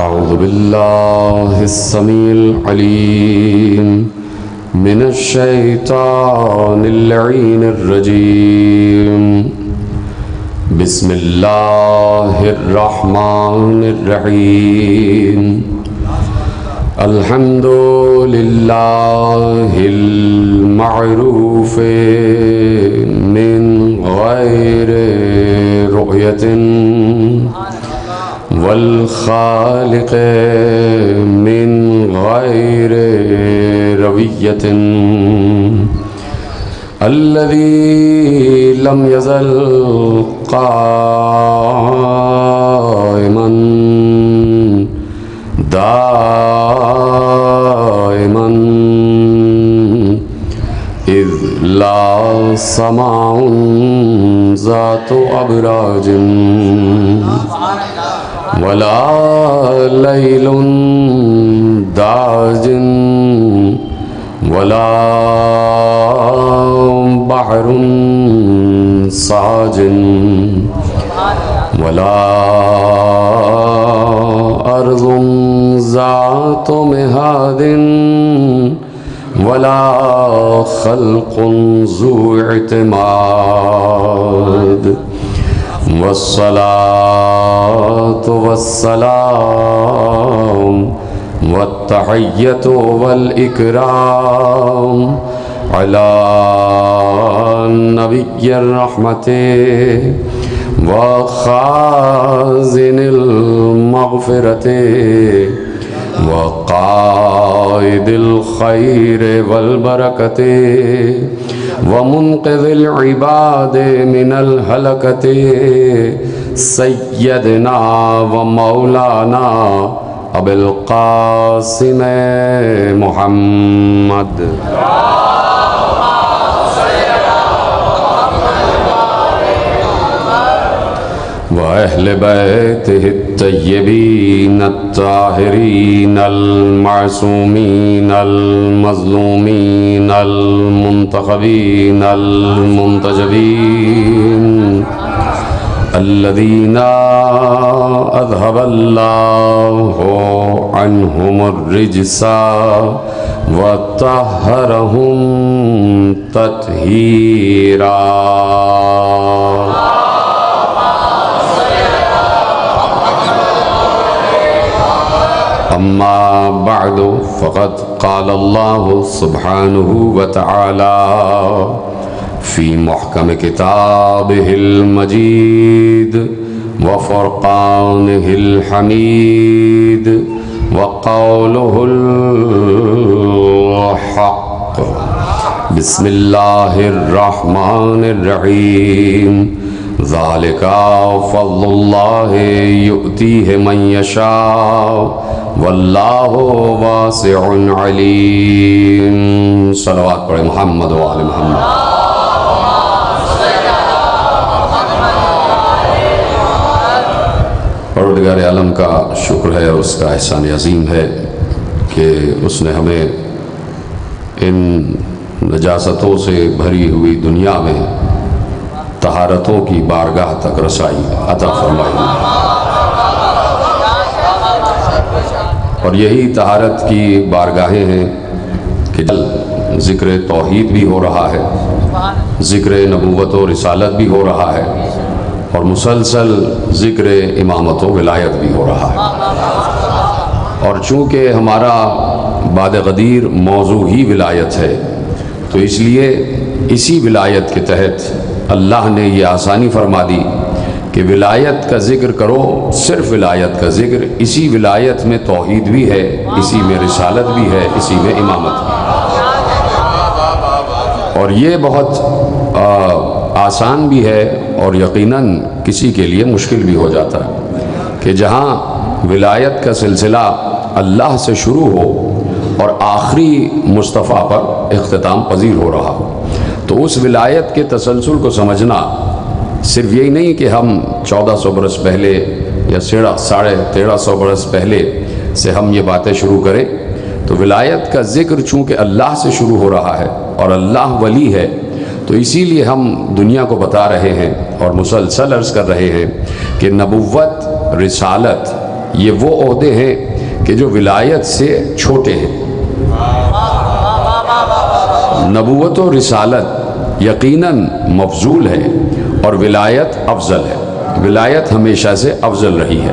أعوذ بالله السميع العليم من الشيطان اللعين الرجيم بسم الله الرحمن الرحيم الحمد لله المعروف من غير رؤية والخالق من غير روية الذي لم يزل قائما دائما إذ لا سماع ذات أبراج ولا ليل داج ولا بحر ساج ولا أرض ذات مهاد ولا خلق ذو اعتماد والصلاة والسلام والتحية والإكرام على نبي الرحمة وخازن المغفرة وقائد الخير والبركة ومنقذ العباد من الهلكة سيدنا ومولانا أبي القاسم محمد وأهل بيته الطيبين الطاهرين المعصومين المظلومين المنتخبين المنتجبين الذين أذهب الله عنهم الرجس وطهرهم تطهيرا. أما بعد فقد قال الله سبحانه وتعالى في محكم كتابه المجيد وفرقانه الحميد وقوله الحق بسم الله الرحمن الرحيم ذلك فضل الله يؤتيه من يشاء واللہ واسع علیم. صلوات پڑھیں محمد و آل محمد. پروردگار عالم کا شکر ہے اور اس کا احسان عظیم ہے کہ اس نے ہمیں ان نجاستوں سے بھری ہوئی دنیا میں طہارتوں کی بارگاہ تک رسائی عطا فرمائی. اور یہی طہارت کی بارگاہیں ہیں کہ ذکر توحید بھی ہو رہا ہے، ذکر نبوت و رسالت بھی ہو رہا ہے، اور مسلسل ذکر امامت و ولایت بھی ہو رہا ہے. اور چونکہ ہمارا بعد غدیر موضوع ہی ولایت ہے تو اس لیے اسی ولایت کے تحت اللہ نے یہ آسانی فرما دی کہ ولایت کا ذکر کرو، صرف ولایت کا ذکر. اسی ولایت میں توحید بھی ہے، اسی میں رسالت بھی ہے، اسی میں امامت بھی ہے. اور یہ بہت آسان بھی ہے اور یقیناً کسی کے لیے مشکل بھی ہو جاتا ہے کہ جہاں ولایت کا سلسلہ اللہ سے شروع ہو اور آخری مصطفیٰ پر اختتام پذیر ہو رہا ہو، تو اس ولایت کے تسلسل کو سمجھنا صرف یہی نہیں کہ ہم 1400 برس پہلے یا 1350 برس پہلے سے ہم یہ باتیں شروع کریں. تو ولایت کا ذکر چونکہ اللہ سے شروع ہو رہا ہے اور اللہ ولی ہے، تو اسی لیے ہم دنیا کو بتا رہے ہیں اور مسلسل عرض کر رہے ہیں کہ نبوت، رسالت یہ وہ عہدے ہیں کہ جو ولایت سے چھوٹے ہیں۔ نبوت و رسالت یقیناً مفضول ہے اور ولایت افضل ہے۔ ولایت ہمیشہ سے افضل رہی ہے۔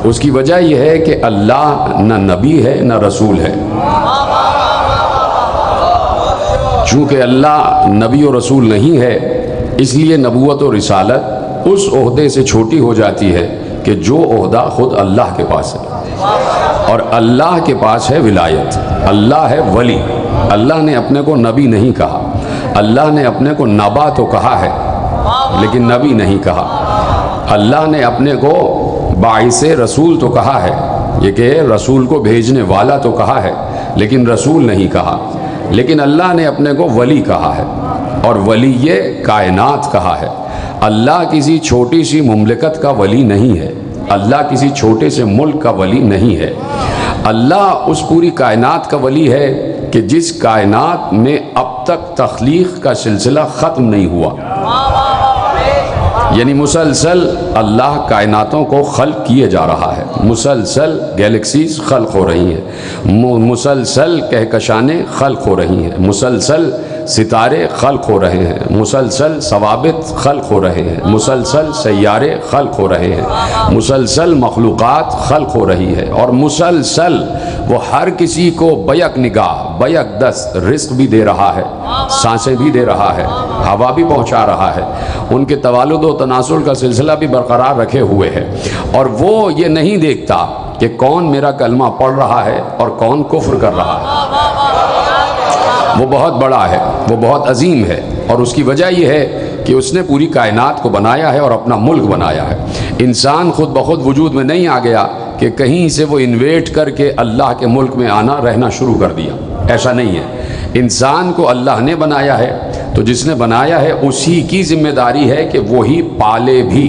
اس کی وجہ یہ ہے کہ اللہ نہ نبی ہے نہ رسول ہے۔ چونکہ اللہ نبی و رسول نہیں ہے، اس لیے نبوت و رسالت اس عہدے سے چھوٹی ہو جاتی ہے کہ جو عہدہ خود اللہ کے پاس ہے، اور اللہ کے پاس ہے ولایت۔ اللہ ہے ولی۔ اللہ نے اپنے کو نبی نہیں کہا، اللہ نے اپنے کو نبا تو کہا ہے لیکن نبی نہیں کہا۔ اللہ نے اپنے کو باعث رسول تو کہا ہے، یہ کہ رسول کو بھیجنے والا تو کہا ہے لیکن رسول نہیں کہا۔ لیکن اللہ نے اپنے کو ولی کہا ہے، اور ولی یہ کائنات کہا ہے۔ اللہ کسی چھوٹی سی مملکت کا ولی نہیں ہے، اللہ کسی چھوٹے سے ملک کا ولی نہیں ہے۔ اللہ اس پوری کائنات کا ولی ہے کہ جس کائنات میں اب تک تخلیق کا سلسلہ ختم نہیں ہوا، یعنی مسلسل اللہ کائناتوں کو خلق کیے جا رہا ہے، مسلسل گیلیکسیز خلق ہو رہی ہیں، مسلسل کہکشانیں خلق ہو رہی ہیں، مسلسل ستارے خلق ہو رہے ہیں، مسلسل ثوابت خلق ہو رہے ہیں، مسلسل سیارے خلق ہو رہے ہیں، مسلسل مخلوقات خلق ہو رہی ہے، اور مسلسل وہ ہر کسی کو بیک نگاہ بیک دست رزق بھی دے رہا ہے، سانسیں بھی دے رہا ہے، ہوا بھی پہنچا رہا ہے، ان کے توالد و تناسل کا سلسلہ بھی برقرار رکھے ہوئے ہے، اور وہ یہ نہیں دیکھتا کہ کون میرا کلمہ پڑھ رہا ہے اور کون کفر کر رہا ہے۔ وہ بہت بڑا ہے، وہ بہت عظیم ہے، اور اس کی وجہ یہ ہے کہ اس نے پوری کائنات کو بنایا ہے اور اپنا ملک بنایا ہے۔ انسان خود بخود وجود میں نہیں آ گیا کہ کہیں سے وہ انویٹ کر کے اللہ کے ملک میں آنا رہنا شروع کر دیا، ایسا نہیں ہے۔ انسان کو اللہ نے بنایا ہے، تو جس نے بنایا ہے اسی کی ذمہ داری ہے کہ وہی پالے بھی۔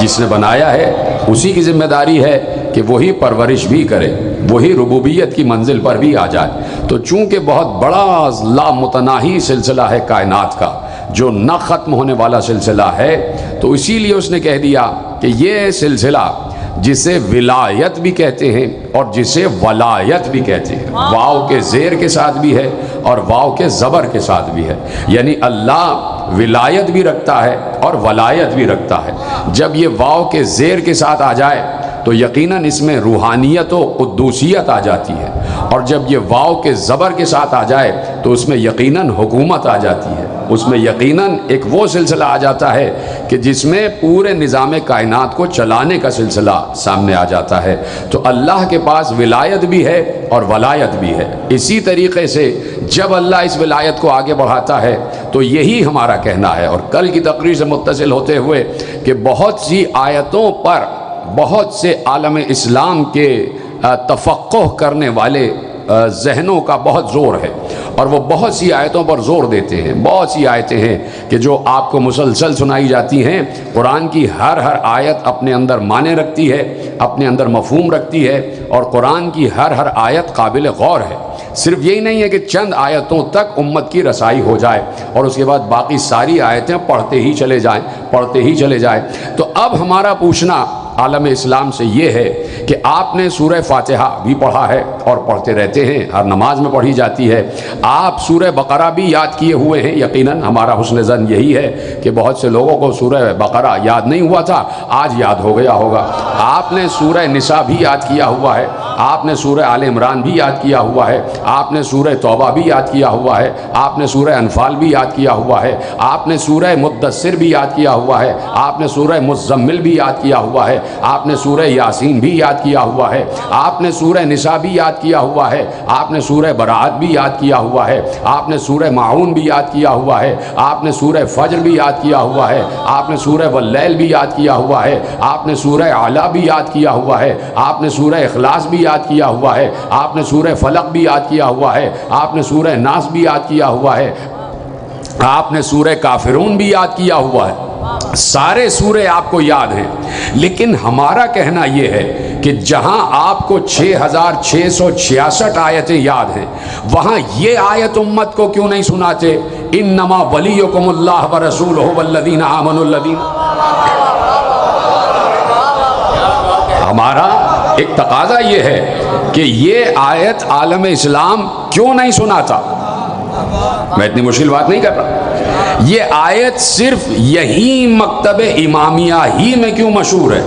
جس نے بنایا ہے اسی کی ذمہ داری ہے کہ وہی پرورش بھی کرے، وہی ربوبیت کی منزل پر بھی آ جائے۔ تو چونکہ بہت بڑا لامتناہی سلسلہ ہے کائنات کا، جو نہ ختم ہونے والا سلسلہ ہے، تو اسی لیے اس نے کہہ دیا کہ یہ سلسلہ جسے ولایت بھی کہتے ہیں اور جسے ولایت بھی کہتے ہیں، واو کے زیر کے ساتھ بھی ہے اور واو کے زبر کے ساتھ بھی ہے، یعنی اللہ ولایت بھی رکھتا ہے اور ولایت بھی رکھتا ہے۔ جب یہ واو کے زیر کے ساتھ آ جائے تو یقیناً اس میں روحانیت و قدوسیت آ جاتی ہے، اور جب یہ واو کے زبر کے ساتھ آ جائے تو اس میں یقیناً حکومت آ جاتی ہے، اس میں یقیناً ایک وہ سلسلہ آ جاتا ہے کہ جس میں پورے نظام کائنات کو چلانے کا سلسلہ سامنے آ جاتا ہے۔ تو اللہ کے پاس ولایت بھی ہے اور ولایت بھی ہے۔ اسی طریقے سے جب اللہ اس ولایت کو آگے بڑھاتا ہے تو یہی ہمارا کہنا ہے، اور کل کی تقریر سے متصل ہوتے ہوئے کہ بہت سی آیتوں پر بہت سے عالم اسلام کے تفقہ کرنے والے ذہنوں کا بہت زور ہے، اور وہ بہت سی آیتوں پر زور دیتے ہیں۔ بہت سی آیتیں ہیں کہ جو آپ کو مسلسل سنائی جاتی ہیں۔ قرآن کی ہر آیت اپنے اندر معنی رکھتی ہے، اپنے اندر مفہوم رکھتی ہے، اور قرآن کی ہر آیت قابل غور ہے۔ صرف یہی نہیں ہے کہ چند آیتوں تک امت کی رسائی ہو جائے اور اس کے بعد باقی ساری آیتیں پڑھتے ہی چلے جائیں، پڑھتے ہی چلے جائیں۔ تو اب ہمارا پوچھنا عالم اسلام سے یہ ہے کہ آپ نے سورہ فاتحہ بھی پڑھا ہے اور پڑھتے رہتے ہیں، ہر نماز میں پڑھی جاتی ہے۔ آپ سورہ بقرہ بھی یاد کیے ہوئے ہیں، یقیناً ہمارا حسن ظن یہی ہے کہ بہت سے لوگوں کو سورہ بقرہ یاد نہیں ہوا تھا، آج یاد ہو گیا ہوگا۔ آپ نے سورہ نساء بھی یاد کیا ہوا ہے، آپ نے سورہ آل عمران بھی یاد کیا ہوا ہے، آپ نے سورہ توبہ بھی یاد کیا ہوا ہے، آپ نے سورہ انفال بھی یاد کیا ہوا ہے، آپ نے سورہ مدثر بھی یاد کیا ہوا ہے، آپ نے سورہ مزمل بھی یاد کیا ہوا ہے، آپ نے سورہ یاسین بھی یاد کیا ہوا ہے، آپ نے سورہ نساء بھی یاد کیا ہوا ہے، آپ نے سورہ براءت بھی یاد کیا ہوا ہے، آپ نے سورہ معون بھی یاد کیا ہوا ہے، آپ نے سورہ فجر بھی یاد کیا ہوا ہے، آپ نے سورہ واللیل بھی یاد کیا ہوا ہے، آپ نے سورہ اعلیٰ بھی یاد کیا ہوا ہے، آپ نے سورہ اخلاص بھی یاد کیا ہوا ہے، آپ نے سورہ فلق بھی یاد کیا ہوا ہے، آپ نے سورہ ناس بھی یاد کیا ہوا ہے، آپ نے سورہ کافرون بھی یاد کیا ہوا ہے۔ سارے سورے آپ کو یاد ہیں، لیکن ہمارا کہنا یہ ہے کہ جہاں آپ کو 6666 آیتیں یاد ہیں، وہاں یہ آیت امت کو کیوں نہیں سناتے؟ انما ولیکم اللہ ورسولہ والذین آمنوا الذین ہمارا ایک تقاضا یہ ہے کہ یہ آیت عالم اسلام کیوں نہیں سناتا؟ میں اتنی مشکل بات نہیں کر رہا. یہ آیت صرف یہی مکتب امامیہ ہی میں کیوں مشہور ہے؟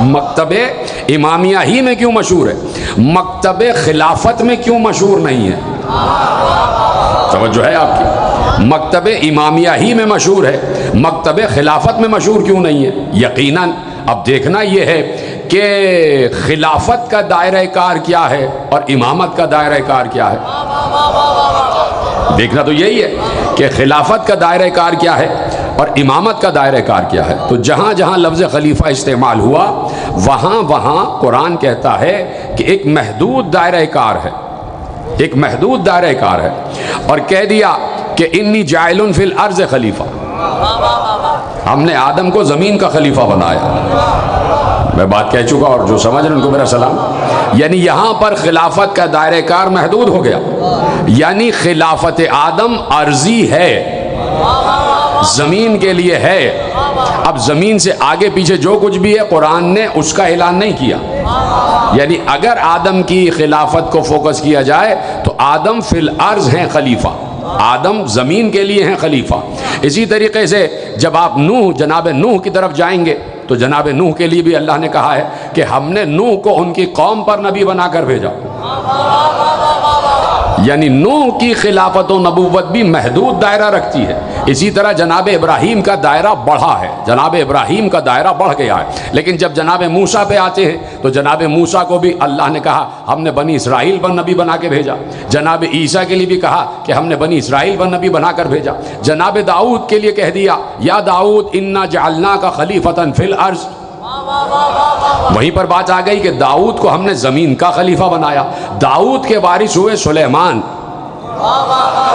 مکتب امامیہ ہی میں کیوں مشہور ہے؟ مکتب خلافت میں کیوں مشہور نہیں ہے؟ توجہ ہے آپ کی؟ مکتب امامیہ ہی میں مشہور ہے، مکتب خلافت میں مشہور کیوں نہیں ہے؟ یقیناً اب دیکھنا یہ ہے کہ خلافت کا دائرہ کار کیا ہے اور امامت کا دائرہ کار کیا ہے. دیکھنا تو یہی ہے کہ خلافت کا دائرہ کار کیا ہے اور امامت کا دائرہ کار کیا ہے. تو جہاں جہاں لفظ خلیفہ استعمال ہوا وہاں وہاں قرآن کہتا ہے کہ ایک محدود دائرہ کار ہے، ایک محدود دائرہ کار ہے، اور کہہ دیا کہ انی جاعل فی الارض خلیفہ. ہم نے آدم کو زمین کا خلیفہ بنایا. میں بات کہہ چکا اور جو سمجھ رہے ان کو میرا سلام. یعنی یہاں پر خلافت کا دائرہ کار محدود ہو گیا، یعنی خلافت آدم عرضی ہے، زمین کے لیے ہے. اب زمین سے آگے پیچھے جو کچھ بھی ہے قرآن نے اس کا اعلان نہیں کیا. یعنی اگر آدم کی خلافت کو فوکس کیا جائے تو آدم فی الارض ہیں خلیفہ، آدم زمین کے لیے ہیں خلیفہ. اسی طریقے سے جب آپ نوح، جناب نوح کی طرف جائیں گے تو جناب نوح کے لیے بھی اللہ نے کہا ہے کہ ہم نے نوح کو ان کی قوم پر نبی بنا کر بھیجا. یعنی نوح کی خلافت و نبوت بھی محدود دائرہ رکھتی ہے. اسی طرح جناب ابراہیم کا دائرہ بڑھا ہے، جناب ابراہیم کا دائرہ بڑھ گیا ہے. لیکن جب جناب موسیٰ پہ آتے ہیں تو جناب موسیٰ کو بھی اللہ نے کہا ہم نے بنی اسرائیل پر نبی بنا کے بھیجا. جناب عیسیٰ کے لیے بھی کہا کہ ہم نے بنی اسرائیل پر نبی بنا کر بھیجا. جناب داؤد کے لیے کہہ دیا یا داؤد انا جعلناک خلیفۃ فی الارض. وہیں پر بات آ گئی کہ داؤد کو ہم نے زمین کا خلیفہ بنایا. داؤد کے وارث ہوئے سلیمان،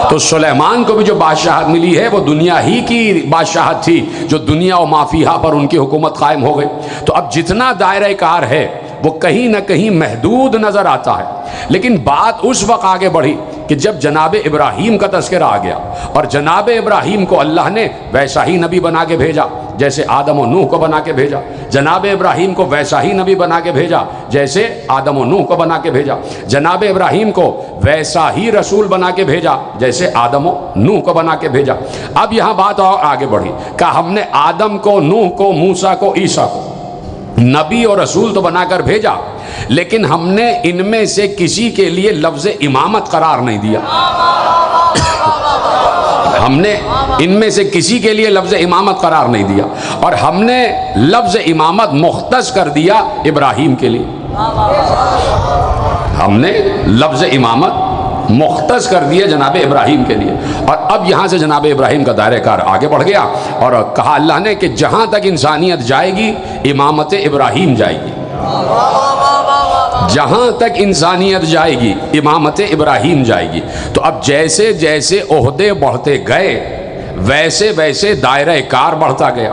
تو سلیمان کو بھی جو بادشاہت ملی ہے وہ دنیا ہی کی بادشاہت تھی جو دنیا و ما فیہا پر ان کی حکومت قائم ہو گئی. تو اب جتنا دائرہ کار ہے وہ کہیں نہ کہیں محدود نظر آتا ہے. لیکن بات اس وقت آگے بڑھی کہ جب جناب ابراہیم کا تذکرہ آ گیا اور جناب ابراہیم کو اللہ نے ویسا ہی نبی بنا کے بھیجا جیسے آدم و نوح کو بنا کے بھیجا. جناب ابراہیم کو ویسا ہی نبی بنا کے بھیجا جیسے آدم و نوح کو بنا کے بھیجا. جناب ابراہیم کو ویسا ہی رسول بنا کے بھیجا جیسے آدم و نوح کو بنا کے بھیجا. اب یہاں بات اور آگے بڑھی کہ ہم نے آدم کو، نوح کو، موسیٰ کو، عیسیٰ کو نبی اور رسول تو بنا کر بھیجا، لیکن ہم نے ان میں سے کسی کے لیے لفظ امامت قرار نہیں دیا. ہم نے ان میں سے کسی کے لیے لفظ امامت قرار نہیں دیا، اور ہم نے لفظ امامت مختص کر دیا ابراہیم کے لیے. ہم نے لفظ امامت مختص کر دیا جناب ابراہیم کے لیے. اور اب یہاں سے جناب ابراہیم کا دائرہ کار آگے بڑھ گیا اور کہا اللہ نے کہ جہاں تک انسانیت جائے گی امامت ابراہیم جائے گی. جہاں تک انسانیت جائے گی امامت ابراہیم جائے گی. تو اب جیسے جیسے عہدے بڑھتے گئے ویسے ویسے دائرہ کار بڑھتا گیا.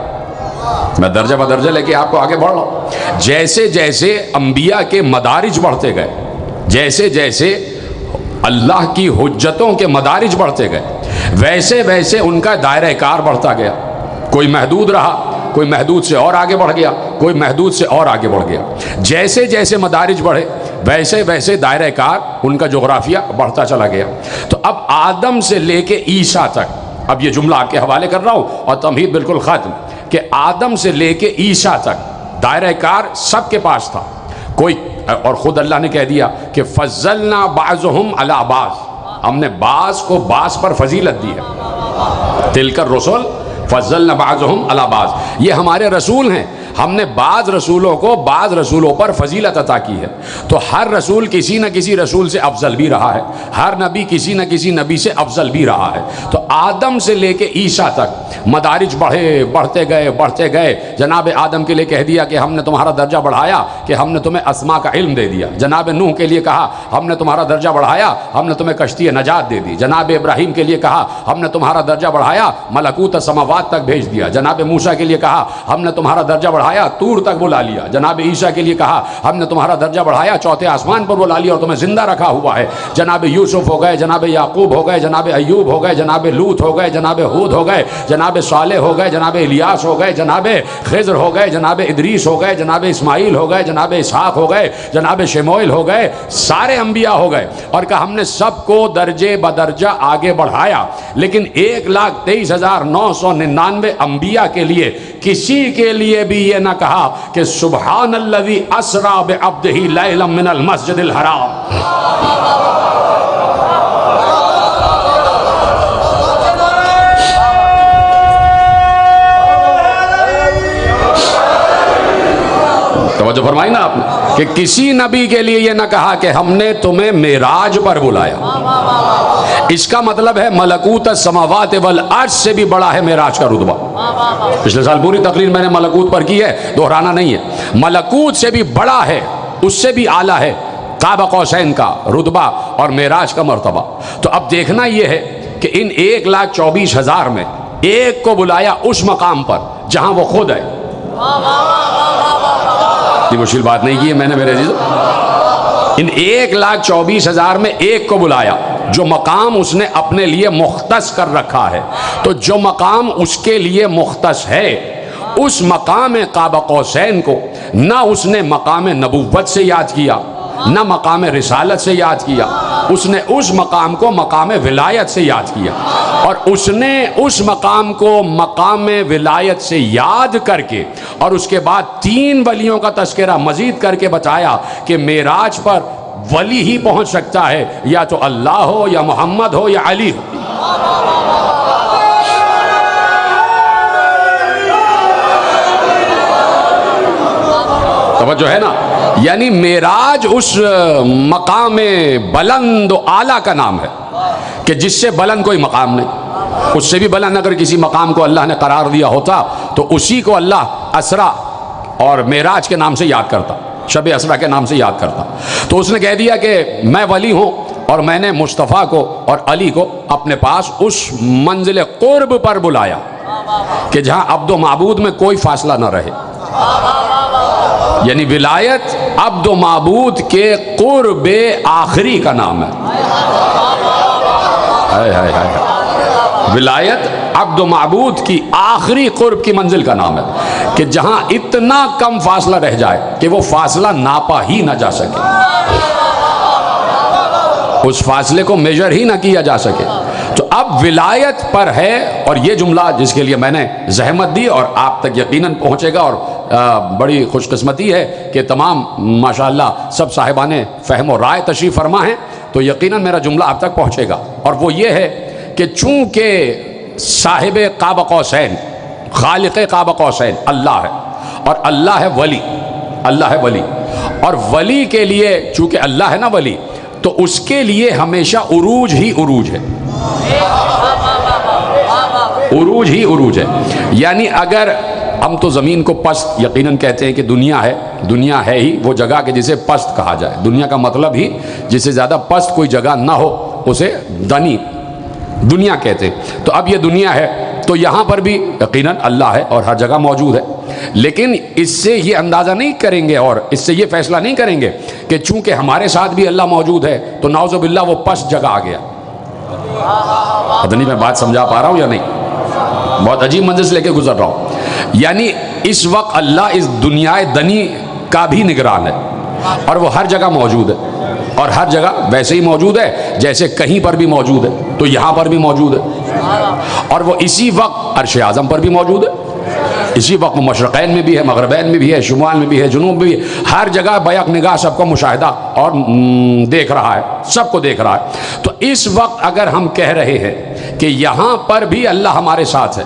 میں درجہ بدرجہ لے کے آپ کو آگے بڑھ رہا ہوں. جیسے جیسے انبیاء کے مدارج بڑھتے گئے، جیسے جیسے اللہ کی حجتوں کے مدارج بڑھتے گئے، ویسے ویسے ان کا دائرہ کار بڑھتا گیا. کوئی محدود رہا، کوئی محدود سے اور آگے بڑھ گیا، کوئی محدود سے اور آگے بڑھ گیا. جیسے جیسے مدارج بڑھے ویسے ویسے دائرہ کار ان کا جغرافیہ بڑھتا چلا گیا. تو اب آدم سے لے کے عیسیٰ تک، اب یہ جملہ آپ کے حوالے کر رہا ہوں اور تمہید بالکل ختم، کہ آدم سے لے کے عیسیٰ تک دائرہ کار سب کے پاس تھا. کوئی، اور خود اللہ نے کہہ دیا کہ فضلنا بعضهم علی بعض، ہم نے بعض کو بعض پر فضیلت دی ہے. تلک الرسل فضلنا بعضهم علی بعض، یہ ہمارے رسول ہیں، ہم نے بعض رسولوں کو بعض رسولوں پر فضیلت عطا کی ہے. تو ہر رسول کسی نہ کسی رسول سے افضل بھی رہا ہے، ہر نبی کسی نہ کسی نبی سے افضل بھی رہا ہے. تو آدم سے لے کے عیسیٰ تک مدارج بڑھے، بڑھتے گئے بڑھتے گئے. جناب آدم کے لیے کہہ دیا کہ ہم نے تمہارا درجہ بڑھایا کہ ہم نے تمہیں اسماء کا علم دے دیا. جناب نوح کے لیے کہا ہم نے تمہارا درجہ بڑھایا، ہم نے تمہیں کشتی نجات دے دی. جناب ابراہیم کے لیے کہا ہم نے تمہارا درجہ بڑھایا، ملکوت السماوات تک بھیج دیا. جناب موسیٰ کے لیے کہا ہم نے تمہارا درجہ بڑھایا، بڑھایا طور تک بلا لیا. جناب عیسیٰ کے لیے کہا ہم نے تمہارا درجہ بڑھایا چوتھے آسمان پر بلا لیا اور تمہیں زندہ رکھا ہوا ہے. جناب یوسف ہو گئے, جناب یعقوب ہو گئے, جناب ایوب ہو گئے, جناب لوط ہو گئے, جناب ہود ہو گئے, جناب صالح ہو گئے, جناب الیاس ہو گئے, جناب خضر ہو گئے, جناب ادریس ہو گئے, جناب اسماعیل ہو گئے, جناب اسحاق ہو گئے, جناب شموئیل ہو گئے, سارے انبیاء ہو گئے. اور کہا ہم نے سب کو درجے بدرجہ آگے بڑھایا, لیکن 1,23,999 انبیاء کے لیے کسی کے لیے بھی یہ نہ کہا کہ سبحان الذی اسری بعبدہ لیلا من المسجد الحرام. توجہ فرمائی نا آپ نے کہ کسی نبی کے لیے یہ نہ کہا کہ ہم نے تمہیں معراج پر بلایا. اس کا مطلب ہے ملکوت السماوات والارض سے بھی بڑا ہے معراج کا رتبہ. پچھلے سال پوری تقریر میں نے ملکوت پر کی ہے, دہرانا نہیں ہے. ملکوت سے بھی بڑا ہے, اس سے بھی اعلیٰ ہے قاب قوسین کا رتبہ اور معراج کا مرتبہ. تو اب دیکھنا یہ ہے کہ ان 1,24,000 میں ایک کو بلایا اس مقام پر جہاں وہ خود ہے. یہ مشکل بات نہیں کی ہے میں نے میرے عزیز. ان 1,24,000 میں ایک کو بلایا جو مقام اس نے اپنے لیے مختص کر رکھا ہے. تو جو مقام اس کے لیے مختص ہے, اس مقام قاب قوسین کو نہ اس نے مقام نبوت سے یاد کیا, نہ مقام رسالت سے یاد کیا, اس نے اس مقام کو مقام ولایت سے یاد کیا. اور اس نے اس مقام کو مقام ولایت سے یاد کر کے اور اس کے بعد 3 ولیوں کا تذکرہ مزید کر کے بتایا کہ معراج پر ولی ہی پہنچ سکتا ہے, یا تو اللہ ہو یا محمد ہو یا علی ہو. توجہ ہے نا. یعنی معراج اس مقام بلند و اعلیٰ کا نام ہے کہ جس سے بلند کوئی مقام نہیں. اس سے بھی بلند اگر کسی مقام کو اللہ نے قرار دیا ہوتا تو اسی کو اللہ اسرا اور معراج کے نام سے یاد کرتا, شب اسرا کے نام سے یاد کرتا. تو اس نے کہہ دیا کہ میں ولی ہوں اور میں نے مصطفیٰ کو اور علی کو اپنے پاس اس منزل قرب پر بلایا کہ جہاں عبد و معبود میں کوئی فاصلہ نہ رہے. یعنی ولایت عبد و معبود کے قرب آخری کا نام ہے. ولایت عبد و معبود کی آخری قرب کی منزل کا نام ہے کہ جہاں اتنا کم فاصلہ رہ جائے کہ وہ فاصلہ ناپا ہی نہ جا سکے, اس فاصلے کو میجر ہی نہ کیا جا سکے. تو اب ولایت پر ہے, اور یہ جملہ جس کے لیے میں نے زحمت دی اور آپ تک یقیناً پہنچے گا, اور بڑی خوش قسمتی ہے کہ تمام ماشاءاللہ سب صاحبان فہم و رائے تشریف فرما ہیں, تو یقیناً میرا جملہ آپ تک پہنچے گا. اور وہ یہ ہے کہ چونکہ صاحب قاب قوسین, خالق قاب قوسین اللہ ہے, اور اللہ ہے ولی, اللہ ہے ولی, اور ولی کے لیے چونکہ اللہ ہے نا ولی, تو اس کے لیے ہمیشہ عروج ہی عروج ہے, عروج ہی عروج ہے. یعنی اگر ہم تو زمین کو پست یقیناً کہتے ہیں کہ دنیا ہے ہی وہ جگہ کہ جسے پست کہا جائے. دنیا کا مطلب ہی جس سے زیادہ پست کوئی جگہ نہ ہو اسے دنی دنیا کہتے ہیں. تو اب یہ دنیا ہے تو یہاں پر بھی یقیناً اللہ ہے اور ہر جگہ موجود ہے, لیکن اس سے یہ اندازہ نہیں کریں گے اور اس سے یہ فیصلہ نہیں کریں گے کہ چونکہ ہمارے ساتھ بھی اللہ موجود ہے تو نعوذ باللہ وہ پست جگہ آ گیا. پتہ نہیں میں بات سمجھا پا رہا ہوں یا نہیں, بہت عجیب منظر سے لے کے گزر رہا ہوں. یعنی اس وقت اللہ اس دنیا دنی کا بھی نگران ہے, اور وہ ہر جگہ موجود ہے, اور ہر جگہ ویسے ہی موجود ہے جیسے کہیں پر بھی موجود ہے تو یہاں پر بھی موجود ہے, اور وہ اسی وقت عرش اعظم پر بھی موجود ہے, اسی وقت مشرقین میں بھی ہے, مغربین میں بھی ہے, شمال میں بھی ہے, جنوب میں بھی ہے, ہر جگہ بیک نگاہ سب کو مشاہدہ اور دیکھ رہا ہے, سب کو دیکھ رہا ہے. تو اس وقت اگر ہم کہہ رہے ہیں کہ یہاں پر بھی اللہ ہمارے ساتھ ہے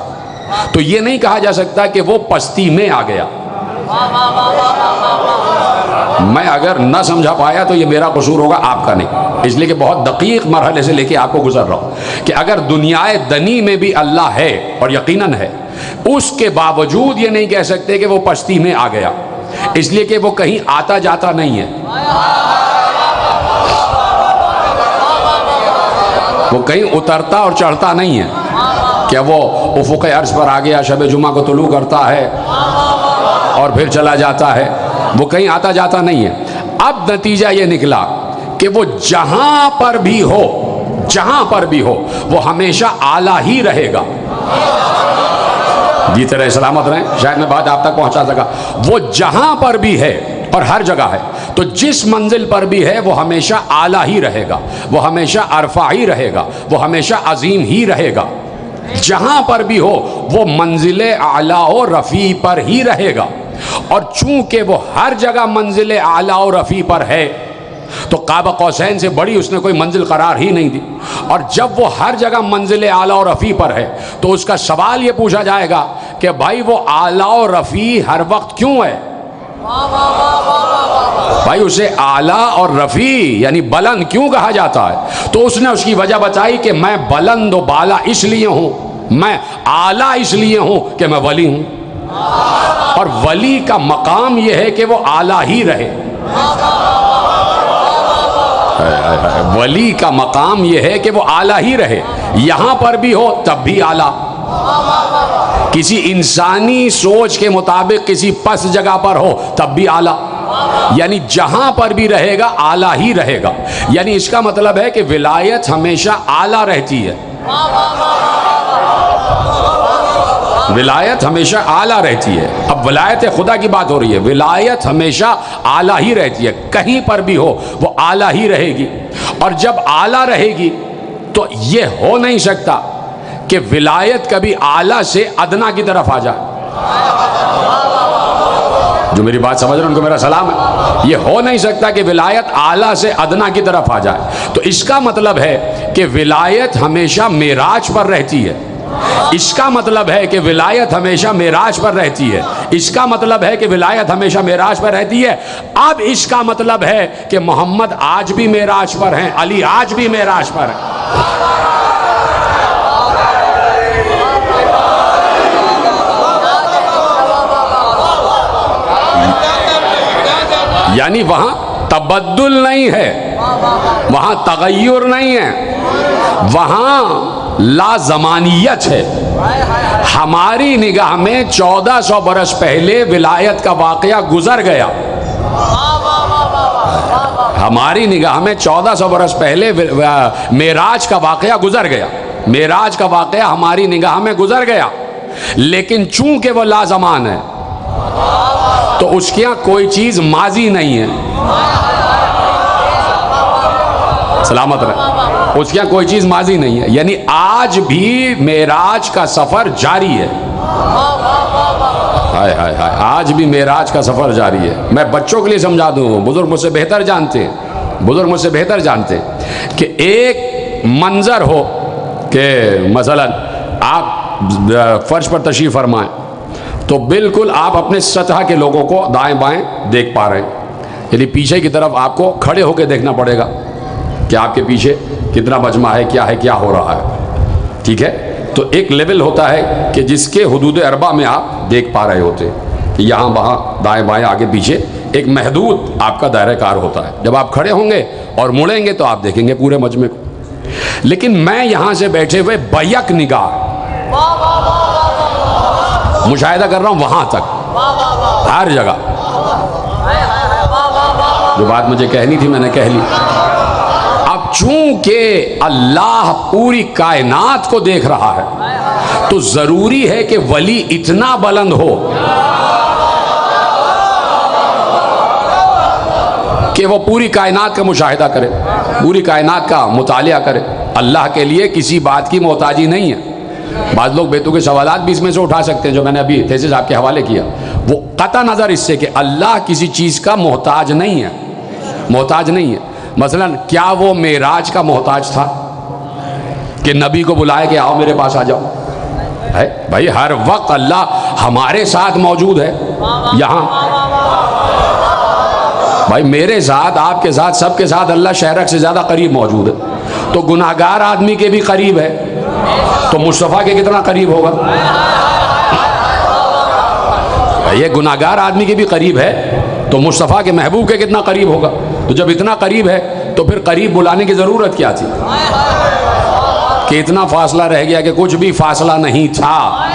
تو یہ نہیں کہا جا سکتا کہ وہ پستی میں آ گیا. میں اگر نہ سمجھا پایا تو یہ میرا قصور ہوگا, آپ کا نہیں, اس لیے کہ بہت دقیق مرحلے سے لے کے آپ کو گزر رہا ہوں کہ اگر دنیا دنی میں بھی اللہ ہے اور یقیناً ہے, اس کے باوجود یہ نہیں کہہ سکتے کہ وہ پشتی میں آ گیا, اس لیے کہ وہ کہیں آتا جاتا نہیں ہے, وہ کہیں اترتا اور چڑھتا نہیں ہے. کیا وہ افق عرش پر آ گیا, شب جمعہ کو طلوع کرتا ہے, اور پھر چلا جاتا ہے، وہ کہیں آتا جاتا نہیں ہے۔ اب نتیجہ یہ نکلا کہ وہ جہاں پر بھی ہو، جہاں پر بھی ہو، وہ ہمیشہ اعلیٰ ہی رہے گا۔ جی طرح سلامت رہیں، شاید میں بات آپ تک پہنچا سکا۔ وہ جہاں پر بھی ہے اور ہر جگہ ہے، تو جس منزل پر بھی ہے وہ ہمیشہ اعلیٰ ہی رہے گا، وہ ہمیشہ ارفع ہی رہے گا، وہ ہمیشہ عظیم ہی رہے گا۔ جہاں پر بھی ہو وہ منزل اعلیٰ و رفیع پر ہی رہے گا، اور چونکہ وہ ہر جگہ منزل اعلیٰ و رفیع پر ہے تو قاب قوسین سے بڑی اس نے کوئی منزل قرار ہی نہیں دی۔ اور جب وہ ہر جگہ منزل اعلیٰ و رفیع پر ہے تو اس کا سوال یہ پوچھا جائے گا کہ بھائی وہ اعلیٰ و رفیع ہر وقت کیوں ہے؟ بھائی اسے اعلیٰ اور رفیع یعنی بلند کیوں کہا جاتا ہے؟ تو اس نے اس کی وجہ بتائی کہ میں بلند و بالا اس لیے ہوں، میں اعلیٰ اس لیے ہوں کہ میں ولی ہوں، اور ولی کا مقام یہ ہے کہ وہ اعلیٰ ہی رہے۔ ولی کا مقام یہ ہے کہ وہ اعلیٰ ہی رہے، یہاں پر بھی ہو تب بھی اعلیٰ، کسی انسانی سوچ کے مطابق کسی پس جگہ پر ہو تب بھی اعلیٰ، یعنی جہاں پر بھی رہے گا اعلیٰ ہی رہے گا۔ یعنی اس کا مطلب ہے کہ ولایت ہمیشہ اعلیٰ رہتی ہے، ولایت ہمیشہ اعلیٰ رہتی ہے۔ اب ولایت خدا کی بات ہو رہی ہے، ولایت ہمیشہ اعلیٰ ہی رہتی ہے، کہیں پر بھی ہو وہ اعلیٰ ہی رہے گی۔ اور جب اعلیٰ رہے گی تو یہ ہو نہیں سکتا کہ ولایت کبھی اعلیٰ سے ادنا کی طرف آ جائے۔ جو میری بات سمجھ رہے ہیں ان کو میرا سلام ہے۔ یہ ہو نہیں سکتا کہ ولایت اعلیٰ سے ادنا کی طرف آ جائے۔ تو اس کا مطلب ہے کہ ولایت ہمیشہ معراج پر رہتی ہے، اس کا مطلب ہے کہ ولایت ہمیشہ معراج پر رہتی ہے، اس کا مطلب ہے کہ ولایت ہمیشہ معراج پر رہتی ہے۔ اب اس کا مطلب ہے کہ محمد آج بھی معراج پر ہیں، علی آج بھی معراج پر ہیں۔ یعنی وہاں تبدل نہیں ہے، وہاں تغیر نہیں ہے، وہاں لازمانیت ہے۔ ہماری نگاہ میں 1400 برس پہلے ولایت کا واقعہ گزر گیا، ہماری نگاہ میں 1400 برس پہلے معراج کا واقعہ گزر گیا، معراج کا واقعہ ہماری نگاہ میں گزر گیا، لیکن چونکہ وہ لازمان ہے تو اس کے یہاں کوئی چیز ماضی نہیں ہے۔ سلامت رہے، اس کے یہاں کوئی چیز ماضی نہیں ہے، یعنی آج بھی معراج کا سفر جاری ہے۔ ہائے ہائے ہائے، آج بھی معراج کا سفر جاری ہے۔ میں بچوں کے لیے سمجھا دوں، بزرگ مجھ سے بہتر جانتے ہیں، بزرگ مجھ سے بہتر جانتے ہیں کہ ایک منظر ہو کہ مثلا آپ فرش پر تشریف فرمائیں تو بالکل آپ اپنے سطح کے لوگوں کو دائیں بائیں دیکھ پا رہے ہیں، یعنی پیچھے کی طرف آپ کو کھڑے ہو کے دیکھنا پڑے گا کہ آپ کے پیچھے کتنا مجمع ہے، کیا ہو رہا ہے، ٹھیک ہے؟ تو ایک لیول ہوتا ہے کہ جس کے حدود اربع میں آپ دیکھ پا رہے ہوتے ہیں، یہاں وہاں دائیں بائیں آگے پیچھے ایک محدود آپ کا دائرہ کار ہوتا ہے۔ جب آپ کھڑے ہوں گے اور مڑیں گے تو آپ دیکھیں گے پورے مجمع کو، لیکن میں یہاں سے بیٹھے ہوئے بیک نگاہ مشاہدہ کر رہا ہوں وہاں تک، ہر جگہ۔ جو بات مجھے کہنی تھی میں نے کہہ لی۔ اب چونکہ اللہ پوری کائنات کو دیکھ رہا ہے تو ضروری ہے کہ ولی اتنا بلند ہو کہ وہ پوری کائنات کا مشاہدہ کرے، پوری کائنات کا مطالعہ کرے۔ اللہ کے لیے کسی بات کی محتاجی نہیں ہے۔ بعض لوگ بیتوں کے سوالات بھی اس میں سے اٹھا سکتے ہیں جو میں نے ابھی تھیسس آپ کے حوالے کیا، وہ قطع نظر اس سے کہ اللہ کسی چیز کا محتاج نہیں ہے، محتاج نہیں ہے۔ مثلا کیا وہ معراج کا محتاج تھا کہ نبی کو بلائے کہ آؤ میرے پاس آ جاؤ؟ ہے بھائی، ہر وقت اللہ ہمارے ساتھ موجود ہے یہاں۔ بھائی میرے ساتھ، آپ کے ساتھ، سب کے ساتھ اللہ شہرک سے زیادہ قریب موجود ہے، تو گناہگار آدمی کے بھی قریب ہے تو مصطفیٰ کے کتنا قریب ہوگا؟ یہ گناہگار آدمی کے بھی قریب ہے تو مصطفیٰ کے محبوب کے کتنا قریب ہوگا؟ تو جب اتنا قریب ہے تو پھر قریب بلانے کی ضرورت کیا تھی کہ اتنا فاصلہ رہ گیا کہ کچھ بھی فاصلہ نہیں تھا؟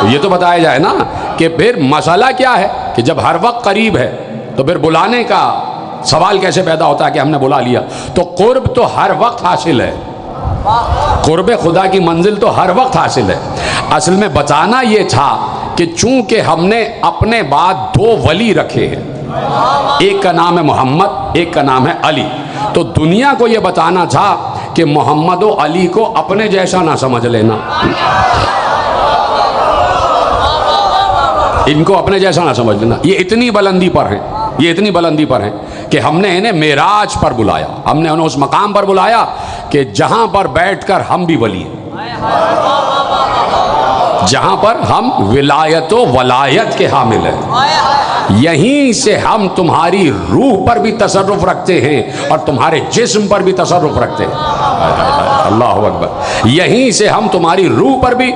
تو یہ تو بتایا جائے نا کہ پھر مسئلہ کیا ہے کہ جب ہر وقت قریب ہے تو پھر بلانے کا سوال کیسے پیدا ہوتا ہے کہ ہم نے بلا لیا؟ تو قرب تو ہر وقت حاصل ہے، قرب خدا کی منزل تو ہر وقت حاصل ہے۔ اصل میں بتانا یہ تھا کہ چونکہ ہم نے اپنے بعد دو ولی رکھے ہیں، ایک کا نام ہے محمد، ایک کا نام ہے علی، تو دنیا کو یہ بتانا تھا کہ محمد و علی کو اپنے جیسا نہ سمجھ لینا، ان کو اپنے جیسا نہ سمجھ لینا، یہ اتنی بلندی پر ہیں، یہ اتنی بلندی پر ہیں کہ ہم نے انہیں معراج پر بلایا، ہم نے انہیں اس مقام پر بلایا کہ جہاں پر بیٹھ کر ہم بھی ولی ہیں، جہاں پر ہم ولایت و ولایت کے حامل ہیں، یہیں سے ہم تمہاری روح پر بھی تصرف رکھتے ہیں اور تمہارے جسم پر بھی تصرف رکھتے ہیں، اللہ اکبر، یہیں سے ہم تمہاری روح پر بھی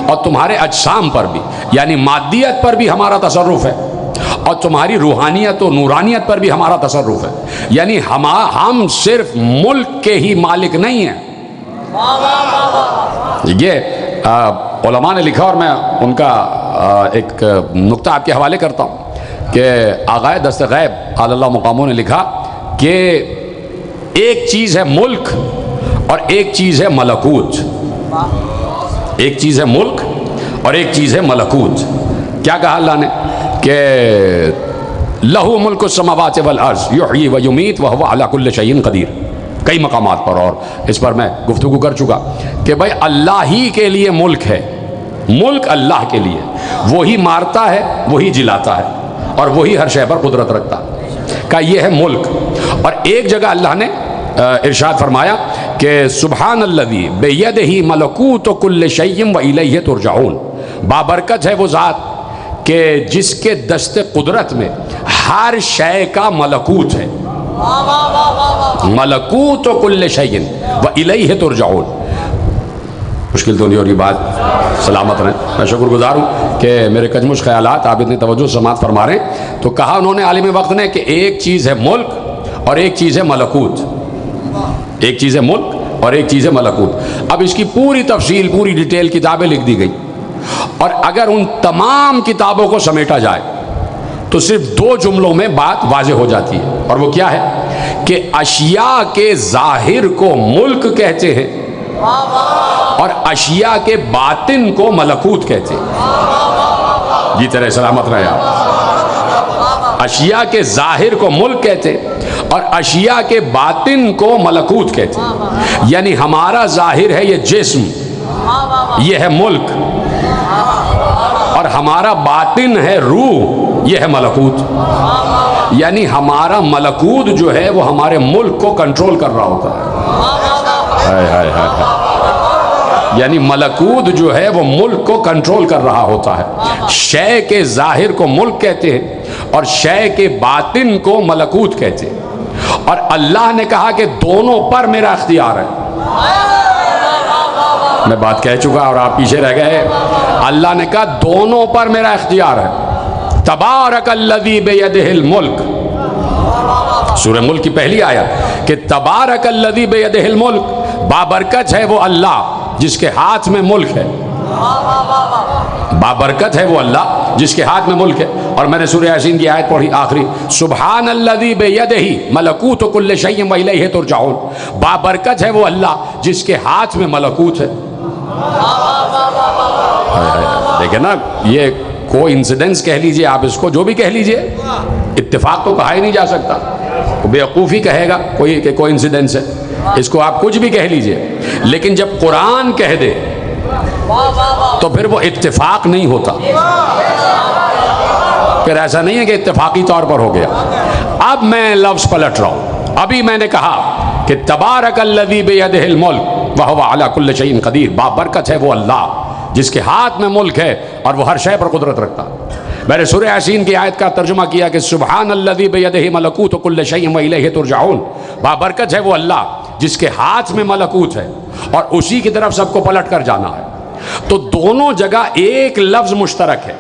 اور تمہارے اجسام پر بھی، یعنی مادیت پر بھی ہمارا تصرف ہے اور تمہاری روحانیت و نورانیت پر بھی ہمارا تصرف ہے، یعنی ہم صرف ملک کے ہی مالک نہیں ہیں۔ یہ علماء نے لکھا اور میں ان کا ایک نقطہ آپ کے حوالے کرتا ہوں کہ آغائے دست غیب علی اللہ مقاموں نے لکھا کہ ایک چیز ہے ملک اور ایک چیز ہے ملکوت، ایک چیز ہے ملک اور ایک چیز ہے ملکوت۔ کیا کہا اللہ نے کہ لہو ملک السماوات والارض یحیی و یمیت وہو علی کل شیء قدیر، کئی مقامات پر، اور اس پر میں گفتگو کر چکا کہ بھائی اللہ ہی کے لیے ملک ہے، ملک اللہ کے لیے، وہی مارتا ہے، وہی جلاتا ہے اور وہی ہر شے پر قدرت رکھتا ہے، کہ یہ ہے ملک۔ اور ایک جگہ اللہ نے ارشاد فرمایا کہ سبحان الذی بیدہ ملکوت کل شیء والیہ ترجعون، بابرکت ہے وہ ذات کہ جس کے دست قدرت میں ہر شے کا ملکوت ہے، ملکوت کل شیء والیہ ترجعون۔ مشکل تو نہیں ہو رہی بات، سلامت رہیں۔ میں شکر گزار ہوں کہ میرے کجمش خیالات آپ اتنی توجہ سماعت فرما رہے ہیں۔ تو کہا انہوں نے عالم وقت نے کہ ایک چیز ہے ملک اور ایک چیز ہے ملکوت، ایک چیز ہے ملک اور ایک چیز ہے ملکوت۔ اب اس کی پوری تفصیل، پوری ڈیٹیل کتابیں لکھ دی گئی، اور اگر ان تمام کتابوں کو سمیٹا جائے تو صرف دو جملوں میں بات واضح ہو جاتی ہے، اور وہ کیا ہے کہ اشیاء کے ظاہر کو ملک کہتے ہیں اور اشیاء کے باطن کو ملکوت کہتے ہیں۔ جی طرح سلامت رہے آپ۔ اشیاء کے ظاہر کو ملک کہتے اور اشیاء کے باطن کو ملکوت کہتے ہیں، یعنی ہمارا ظاہر ہے یہ جسم، یہ ہے ملک، اور ہمارا باطن ہے روح، یہ ہے ملکوت، یعنی ہمارا ملکوت جو ہے وہ ہمارے ملک کو کنٹرول کر رہا ہوتا ہے، یعنی ملکوت جو ہے وہ ملک کو کنٹرول کر رہا ہوتا ہے۔ شے کے ظاہر کو ملک کہتے ہیں اور شے کے باطن کو ملکوت کہتے ہیں، اور اللہ نے کہا کہ دونوں پر میرا اختیار ہے۔ میں بات کہہ چکا اور آپ پیچھے رہ گئے۔ اللہ نے کہا دونوں پر میرا اختیار ہے۔ تبارک الذی بیدہ الملک، سورہ ملک کی پہلی آیت کہ تبارک الذی بیدہ الملک، بابرکت ہے وہ اللہ جس کے ہاتھ میں ملک ہے، بابرکت ہے وہ اللہ جس کے ہاتھ میں ملک ہے۔ اور میں نے سورہ یاسین کی آیت پڑھی آخری، سبحان الذی بیدہ ملکوت کل شیء والیہ ترجعون، بابرکت ہے وہ اللہ جس کے ہاتھ میں ملکوت ہے۔ دیکھیں نا، یہ کوئی انسیڈنس کہہ لیجئے آپ، اس کو جو بھی کہہ لیجئے، اتفاق تو کہا ہی نہیں جا سکتا، بیوقوفی کہے گا کوئی کہ کوئی انسیڈنس ہے، اس کو آپ کچھ بھی کہہ لیجئے، لیکن جب قرآن کہہ دے تو پھر وہ اتفاق نہیں ہوتا، پھر ایسا نہیں ہے کہ اتفاقی طور پر ہو گیا۔ اب میں لفظ پلٹ رہا ہوں، ابھی میں نے کہا کہ تبارک الذی بیدہ الملک وہو علی کل شیء قدیر، بابرکت ہے وہ اللہ جس کے ہاتھ میں ملک ہے اور وہ ہر شے پر قدرت رکھتا۔ میں نے سورہ یاسین کی آیت کا ترجمہ کیا کہ سبحان الذی بیدہ ملکوت کل شیء والیہ ترجعون، بابرکت ہے وہ اللہ جس کے ہاتھ میں ملکوت ہے اور اسی کی طرف سب کو پلٹ کر جانا ہے۔ تو دونوں جگہ ایک لفظ مشترک ہے،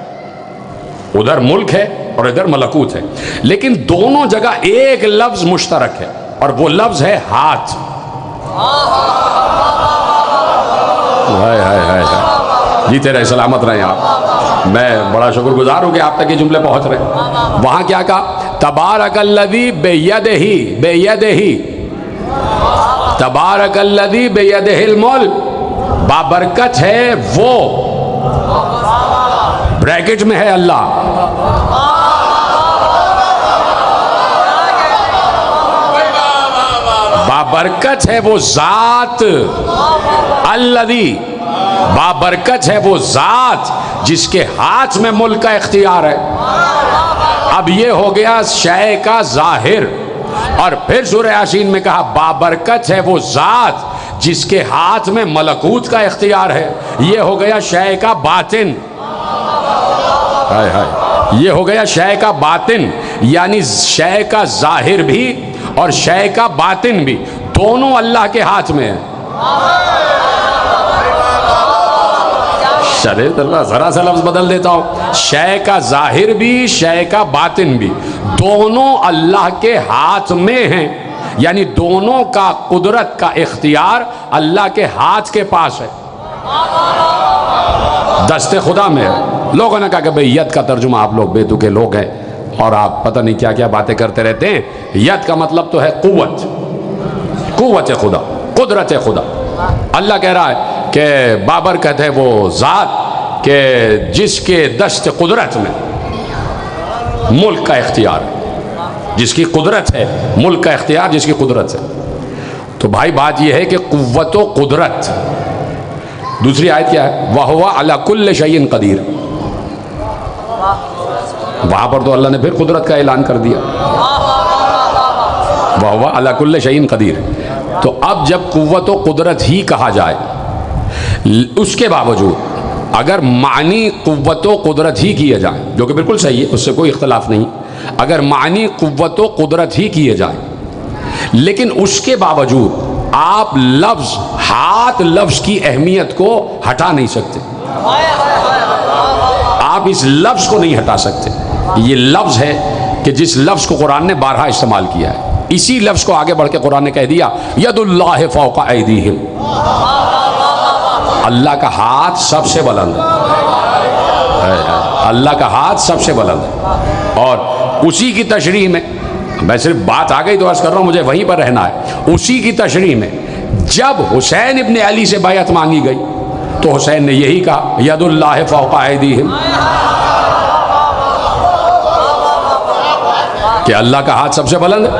ادھر ملک ہے اور ادھر ملکوت ہے، لیکن دونوں جگہ ایک لفظ مشترک ہے اور وہ لفظ ہے ہاتھ۔ جی تیرے سلامت رہیں آپ۔ میں بڑا شکر گزار ہوں کہ آپ تک یہ جملے پہنچ رہے ہیں۔ وہاں کیا کہا؟ تبارک الذی بیدہ تبارک الذی بیدہ الملک، بابرکت ہے وہ، بریکٹ میں ہے اللہ، بابرکت ہے وہ ذات، الذی بابرکت ہے وہ ذات جس کے ہاتھ میں ملک کا اختیار ہے۔ اب یہ ہو گیا شے کا ظاہر، اور پھر سورہ یاسین میں کہا بابرکت ہے وہ ذات جس کے ہاتھ میں ملکوت کا اختیار ہے۔ یہ ہو گیا شے کا باطن، یہ ہو گیا شے کا باطن، یعنی شے کا ظاہر بھی اور شے کا باطن بھی دونوں اللہ کے ہاتھ میں ہیں۔ ذرا سا لفظ بدل دیتا ہوں، شے کا ظاہر بھی شے کا باطن بھی دونوں اللہ کے ہاتھ میں ہیں، یعنی دونوں کا قدرت کا اختیار اللہ کے ہاتھ کے پاس ہے، دست خدا میں ہے۔ لوگوں نے کہا کہ بھئی ید کا ترجمہ آپ لوگ بے تکے لوگ ہیں اور آپ پتہ نہیں کیا کیا باتیں کرتے رہتے ہیں۔ ید کا مطلب تو ہے قوت، قوت خدا، قدرت خدا۔ اللہ کہہ رہا ہے کہ بابرکت ہے وہ ذات کہ جس کے دست قدرت میں ملک کا اختیار ہے، جس کی قدرت ہے ملک کا اختیار، جس کی قدرت ہے۔ تو بھائی بات یہ ہے کہ قوت و قدرت، دوسری آیت کیا ہے؟ وَهُوَ عَلَى كُلِّ شَيْءٍ قَدِيرٌ، وہاں پر تو اللہ نے پھر قدرت کا اعلان کر دیا، وَهُوَ عَلَى كُلِّ شَيْءٍ قَدِيرٌ۔ تو اب جب قوت و قدرت ہی کہا جائے، اس کے باوجود اگر معنی قوت و قدرت ہی کیے جائیں، جو کہ بالکل صحیح ہے، اس سے کوئی اختلاف نہیں، اگر معنی قوت و قدرت ہی کیے جائیں، لیکن اس کے باوجود آپ لفظ ہاتھ لفظ کی اہمیت کو ہٹا نہیں سکتے، آپ اس لفظ کو نہیں ہٹا سکتے۔ یہ لفظ ہے کہ جس لفظ کو قرآن نے بارہا استعمال کیا ہے، اسی لفظ کو آگے بڑھ کے قرآن نے کہہ دیا ید اللہ فوق ایدیہم، اللہ کا ہاتھ سب سے بلند ہے، اللہ کا ہاتھ سب سے بلند ہے۔ اور اسی کی تشریح میں صرف بات آ گئی تو عرض کر رہا ہوں، مجھے وہیں پر رہنا ہے، اسی کی تشریح میں جب حسین ابن علی سے بیعت مانگی گئی تو حسین نے یہی کہا ید اللہ فوق ایدیہم، کہ اللہ کا ہاتھ سب سے بلند ہے۔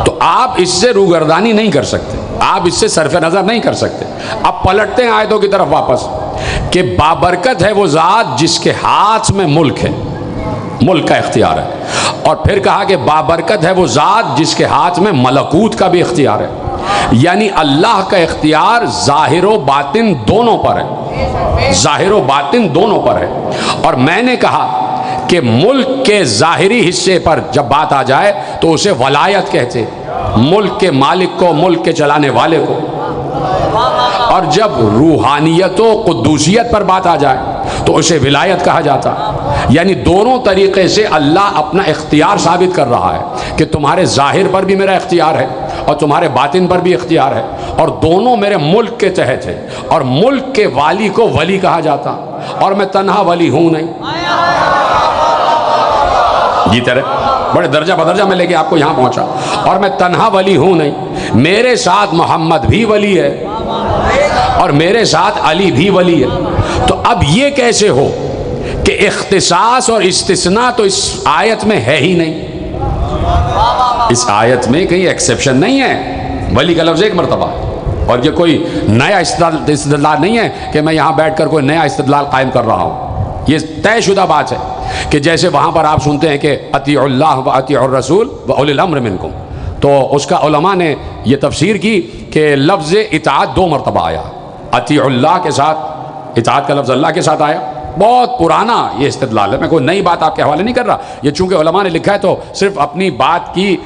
تو آپ اس سے روگردانی نہیں کر سکتے، آپ اس سے صرف نظر نہیں کر سکتے۔ اب پلٹتے ہیں آیتوں کی طرف واپس کہ بابرکت ہے وہ ذات جس کے ہاتھ میں ملک ہے، ملک کا اختیار ہے، اور پھر کہا کہ بابرکت ہے وہ ذات جس کے ہاتھ میں ملکوت کا بھی اختیار ہے، یعنی اللہ کا اختیار ظاہر و باطن دونوں پر ہے، ظاہر و باطن دونوں پر ہے۔ اور میں نے کہا کہ ملک کے ظاہری حصے پر جب بات آ جائے تو اسے ولایت کہتے، ملک کے مالک کو، ملک کے چلانے والے کو، اور جب روحانیت و قدوسیت پر بات آ جائے تو اسے ولایت کہا جاتا۔ یعنی دونوں طریقے سے اللہ اپنا اختیار ثابت کر رہا ہے کہ تمہارے ظاہر پر بھی میرا اختیار ہے اور تمہارے باطن پر بھی اختیار ہے، اور دونوں میرے ملک کے تحت ہے، اور ملک کے والی کو ولی کہا جاتا، اور میں تنہا ولی ہوں نہیں۔ جی طرح بڑے درجہ بدرجہ میں لے کے آپ کو یہاں پہنچا، اور میں تنہا ولی ہوں نہیں، میرے ساتھ محمد بھی ولی ہے اور میرے ساتھ علی بھی ولی ہے۔ تو اب یہ کیسے ہو کہ اختصاص اور استثناء تو اس آیت میں ہے ہی نہیں، اس آیت میں کہیں ایکسیپشن نہیں ہے، ولی کا لفظ ایک مرتبہ ہے، اور یہ کوئی نیا استدلال نہیں ہے کہ میں یہاں بیٹھ کر کوئی نیا استدلال قائم کر رہا ہوں، یہ طے شدہ بات ہے کہ جیسے وہاں پر آپ سنتے ہیں کہ اطیعوا اللہ و اطیعوا الرسول و اولی الامر منکم، تو اس کا علماء نے یہ تفسیر کی کہ لفظ اطاعت دو مرتبہ آیا، اطیعوا اللہ کے ساتھ، اطاعت کا لفظ اللہ کے ساتھ آیا، بہت پرانا یہ استدلال ہے، میں کوئی نئی بات آپ کے حوالے نہیں کر رہا، یہ چونکہ علماء نے لکھا ہے تو صرف اپنی بات کی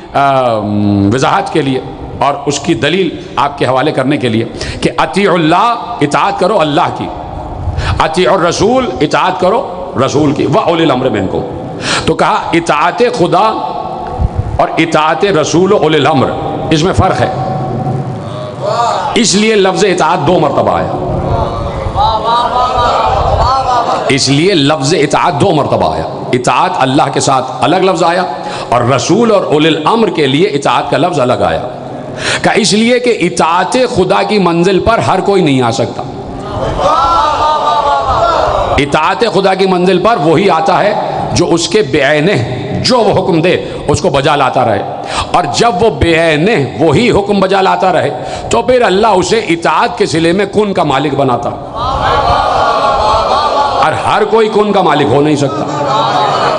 وضاحت کے لیے اور اس کی دلیل آپ کے حوالے کرنے کے لیے کہ اطیعوا اللہ، اطاعت کرو اللہ کی، اطیعوا الرسول، اطاعت کرو رسول کی، وَأُولِي الْأَمْرِ مِنْكُمْ۔ تو کہا اطاعت خدا اور اطاعت رسول و اولی الامر، اس میں فرق ہے، اس لیے لفظ اطاعت دو مرتبہ آیا۔ اس لیے لفظ اطاعت 2 مرتبہ آیا. اطاعت اللہ کے ساتھ الگ لفظ آیا اور رسول اور اولی الامر کے لیے اطاعت کا لفظ الگ آیا. کہ اس لیے کہ اطاعت خدا کی منزل پر ہر کوئی نہیں آ سکتا. اطاعت خدا کی منزل پر وہی آتا ہے جو اس کے بعینہ جو وہ حکم دے اس کو بجا لاتا رہے. اور جب وہ بعینہ وہی حکم بجا لاتا رہے تو پھر اللہ اسے اطاعت کے صلے میں کن کا مالک بناتا. اور ہر کوئی کن کا مالک ہو نہیں سکتا.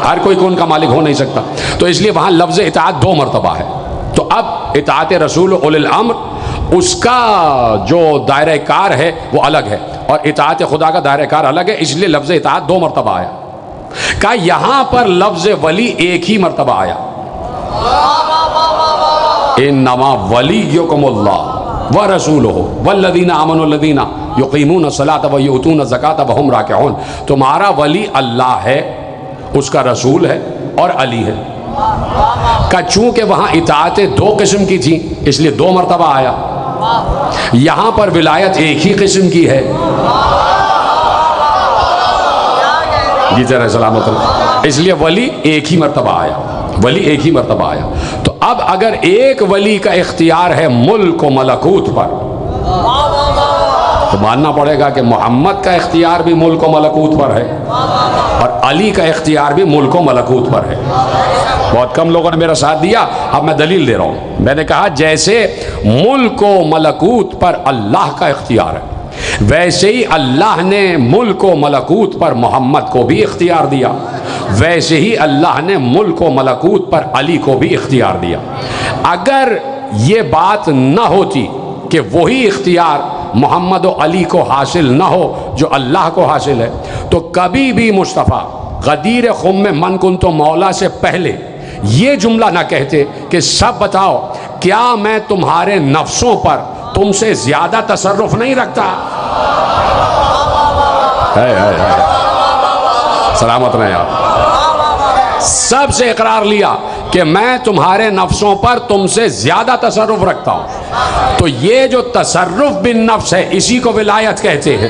ہر کوئی کن کا مالک ہو نہیں سکتا. تو اس لیے وہاں لفظ اطاعت 2 مرتبہ ہے. تو اب اطاعت رسول اولی الامر اس کا جو دائرہ کار ہے وہ الگ ہے اور اطاعت خدا کا دائرہ کار الگ ہے. اس لیے لفظ اطاعت 2 مرتبہ آیا. کہ یہاں پر لفظ ولی ایک ہی مرتبہ آیا. انما ولیکم اللہ ورسولہ والذین آمنوا الذین یقیمون الصلاۃ ویؤتون الزکاۃ وہم راکعون. تمہارا ولی اللہ ہے, اس کا رسول ہے اور علی ہے. کہ چونکہ وہاں اطاعتیں 2 قسم کی تھیں اس لیے 2 مرتبہ آیا. یہاں پر ولایت ایک ہی قسم کی ہے. جی ذرا سلامت اللہ. اس لیے ولی ایک ہی مرتبہ آیا. ولی ایک ہی مرتبہ آیا. تو اب اگر ایک ولی کا اختیار ہے ملک و ملکوت پر تو ماننا پڑے گا کہ محمد کا اختیار بھی ملک و ملکوت پر ہے اور علی کا اختیار بھی ملک و ملکوت پر ہے. بہت کم لوگوں نے میرا ساتھ دیا. اب میں دلیل دے رہا ہوں. میں نے کہا جیسے ملک و ملکوت پر اللہ کا اختیار ہے ویسے ہی اللہ نے ملک و ملکوت پر محمد کو بھی اختیار دیا. ویسے ہی اللہ نے ملک و ملکوت پر علی کو بھی اختیار دیا. اگر یہ بات نہ ہوتی کہ وہی اختیار محمد و علی کو حاصل نہ ہو جو اللہ کو حاصل ہے تو کبھی بھی مصطفیٰ غدیر خم میں من کن تو مولا سے پہلے یہ جملہ نہ کہتے کہ سب بتاؤ کیا میں تمہارے نفسوں پر تم سے زیادہ تصرف نہیں رکھتا. سلامت رہے آپ. سب سے اقرار لیا کہ میں تمہارے نفسوں پر تم سے زیادہ تصرف رکھتا ہوں. تو یہ جو تصرف بالنفس ہے اسی کو ولایت کہتے ہیں.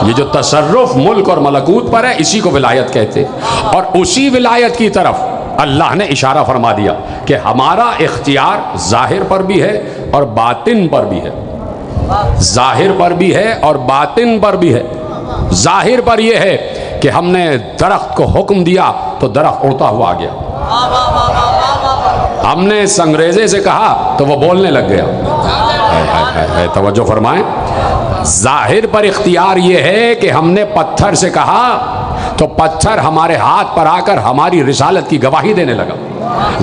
یہ جو تصرف ملک اور ملکوت پر ہے اسی کو ولایت کہتے ہیں. اور اسی ولایت کی طرف اللہ نے اشارہ فرما دیا کہ ہمارا اختیار ظاہر پر بھی ہے اور باطن پر بھی ہے. ظاہر پر بھی ہے اور باطن پر بھی ہے. ظاہر پر یہ ہے کہ ہم نے درخت کو حکم دیا تو درخت اڑتا ہوا آ گیا. ہم نے سنگریزے سے کہا تو وہ بولنے لگ گیا. توجہ فرمائیں. ظاہر پر اختیار یہ ہے کہ ہم نے پتھر سے کہا تو پتھر ہمارے ہاتھ پر آ کر ہماری رسالت کی گواہی دینے لگا.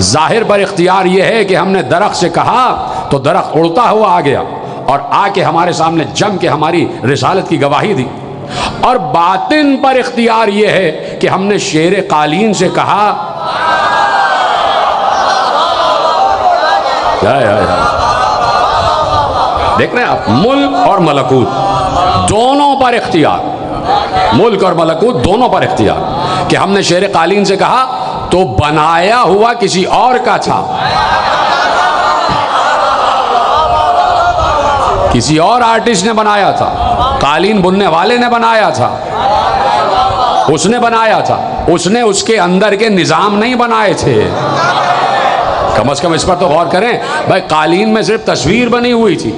ظاہر پر اختیار یہ ہے کہ ہم نے درخت سے کہا تو درخت اڑتا ہوا آ گیا اور آ کے ہمارے سامنے جم کے ہماری رسالت کی گواہی دی. اور باطن پر اختیار یہ ہے کہ ہم نے شیر قالین سے کہا دیکھ رہے ہیں آپ. ملک اور ملکوت دونوں پر اختیار. ملک اور ملکوت دونوں پر اختیار کہ ہم نے شیر قالین سے کہا تو بنایا ہوا کسی اور کا تھا. کسی اور آرٹسٹ نے بنایا تھا. قالین بننے والے نے بنایا تھا. اس نے بنایا تھا. اس نے اس کے اندر کے نظام نہیں بنائے تھے. کم از کم اس پر تو غور کریں بھائی. قالین میں صرف تصویر بنی ہوئی تھی.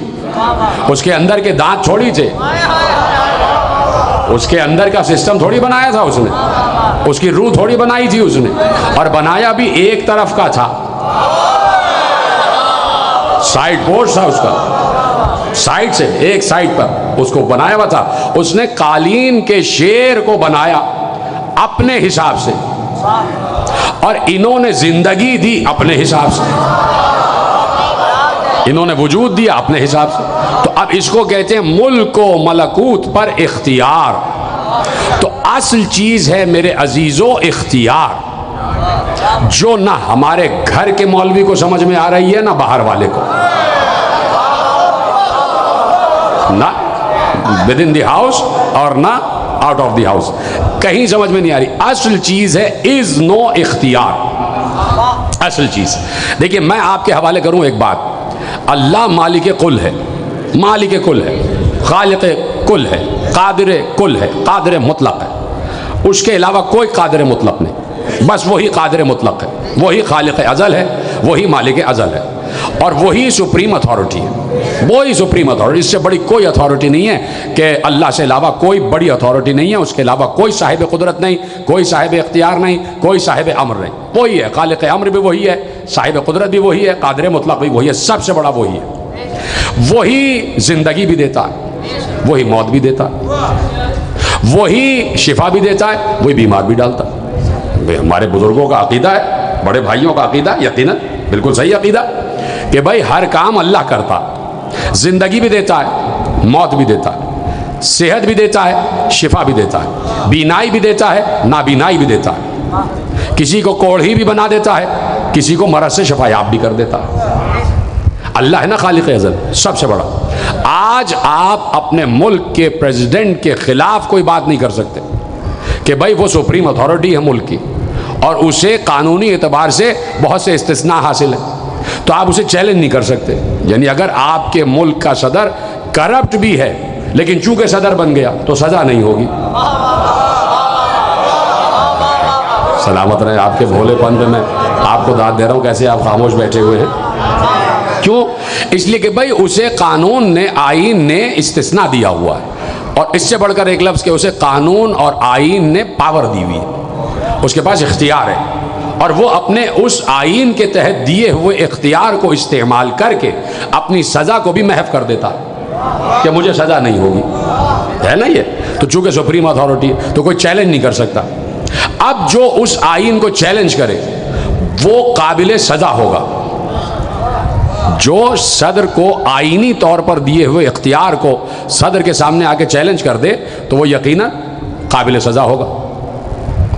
اس کے اندر کے دانت تھوڑی تھے. اس کے اندر کا سسٹم تھوڑی بنایا تھا اس نے. اس کی روح تھوڑی بنائی تھی اس نے. اور بنایا بھی ایک طرف کا تھا. سائڈ بورڈ تھا اس کا. سائڈ سے ایک سائڈ پر اس کو بنایا ہوا تھا. اس نے قالین کے شیر کو بنایا اپنے حساب سے اور انہوں نے زندگی دی اپنے حساب سے. انہوں نے وجود دیا اپنے حساب سے. تو اب اس کو کہتے ہیں ملک و ملکوت پر اختیار. تو اصل چیز ہے میرے عزیزو اختیار جو نہ ہمارے گھر کے مولوی کو سمجھ میں آ رہی ہے نہ باہر والے کو. نہ ود ان دی ہاؤس اور نہ آؤٹ آف دی ہاؤس. کہیں سمجھ میں نہیں آ رہی. اصل چیز ہے از نو اختیار. اصل چیز دیکھیے میں آپ کے حوالے کروں ایک بات. اللہ مالک کل ہے. مالک کل ہے. خالق کل ہے، قادر کل ہے، قادر مطلق ہے، اس کے علاوہ کوئی قادر مطلق نہیں، بس وہی قادر مطلق ہے، وہی خالق ازل ہے، وہی مالک ازل ہے، اور وہی سپریم اتھارٹی ہے، وہی سپریم اتھارٹی۔ اس سے بڑی کوئی اتھارٹی نہیں ہے کہ اللہ سے علاوہ کوئی بڑی اتھارٹی نہیں ہے، اس کے علاوہ کوئی صاحب قدرت نہیں، کوئی صاحب اختیار نہیں، کوئی صاحب امر نہیں، وہی ہے، خالق امر بھی وہی ہے، صاحب قدرت بھی وہی ہے، قادر مطلق بھی وہی ہے، سب سے بڑا وہی ہے۔ وہی زندگی بھی دیتا ہے، وہی موت بھی دیتا ہے، وہی شفا بھی دیتا ہے، وہی بیمار بھی ڈالتا ہے۔ ہمارے بزرگوں کا عقیدہ ہے، بڑے بھائیوں کا عقیدہ، یقیناً بالکل صحیح عقیدہ کہ بھائی ہر کام اللہ کرتا، زندگی بھی دیتا ہے، موت بھی دیتا ہے، صحت بھی دیتا ہے، شفا بھی دیتا ہے، بینائی بھی دیتا ہے، نابینائی بھی دیتا ہے، کسی کو کوڑھی بھی بنا دیتا ہے، کسی کو مرض سے شفا یاب بھی کر دیتا ہے۔ اللہ ہے نا خالق ازل، سب سے بڑا۔ آج آپ اپنے ملک کے پریزیڈنٹ کے خلاف کوئی بات نہیں کر سکتے کہ بھائی وہ سپریم اتھارٹی ہے ملک کی اور اسے قانونی اعتبار سے بہت سے استثناء حاصل ہیں، تو آپ اسے چیلنج نہیں کر سکتے۔ یعنی اگر آپ کے ملک کا صدر کرپٹ بھی ہے لیکن چونکہ صدر بن گیا تو سزا نہیں ہوگی۔ سلامت رہے آپ کے بھولے پن پہ میں آپ کو داد دے رہا ہوں، کیسے آپ خاموش بیٹھے ہوئے ہیں؟ کیوں؟ اس لیے کہ بھائی اسے قانون نے، آئین نے استثناء دیا ہوا ہے، اور اس سے بڑھ کر ایک لفظ کہ اسے قانون اور آئین نے پاور دی ہوئی ہے، اس کے پاس اختیار ہے، اور وہ اپنے اس آئین کے تحت دیے ہوئے اختیار کو استعمال کر کے اپنی سزا کو بھی محو کر دیتا ہے کہ مجھے سزا نہیں ہوگی، ہے نا یہ؟ تو چونکہ سپریم اتھارٹی ہے تو کوئی چیلنج نہیں کر سکتا۔ اب جو اس آئین کو چیلنج کرے وہ قابل سزا ہوگا، جو صدر کو آئینی طور پر دیے ہوئے اختیار کو صدر کے سامنے آ کے چیلنج کر دے تو وہ یقیناً قابل سزا ہوگا،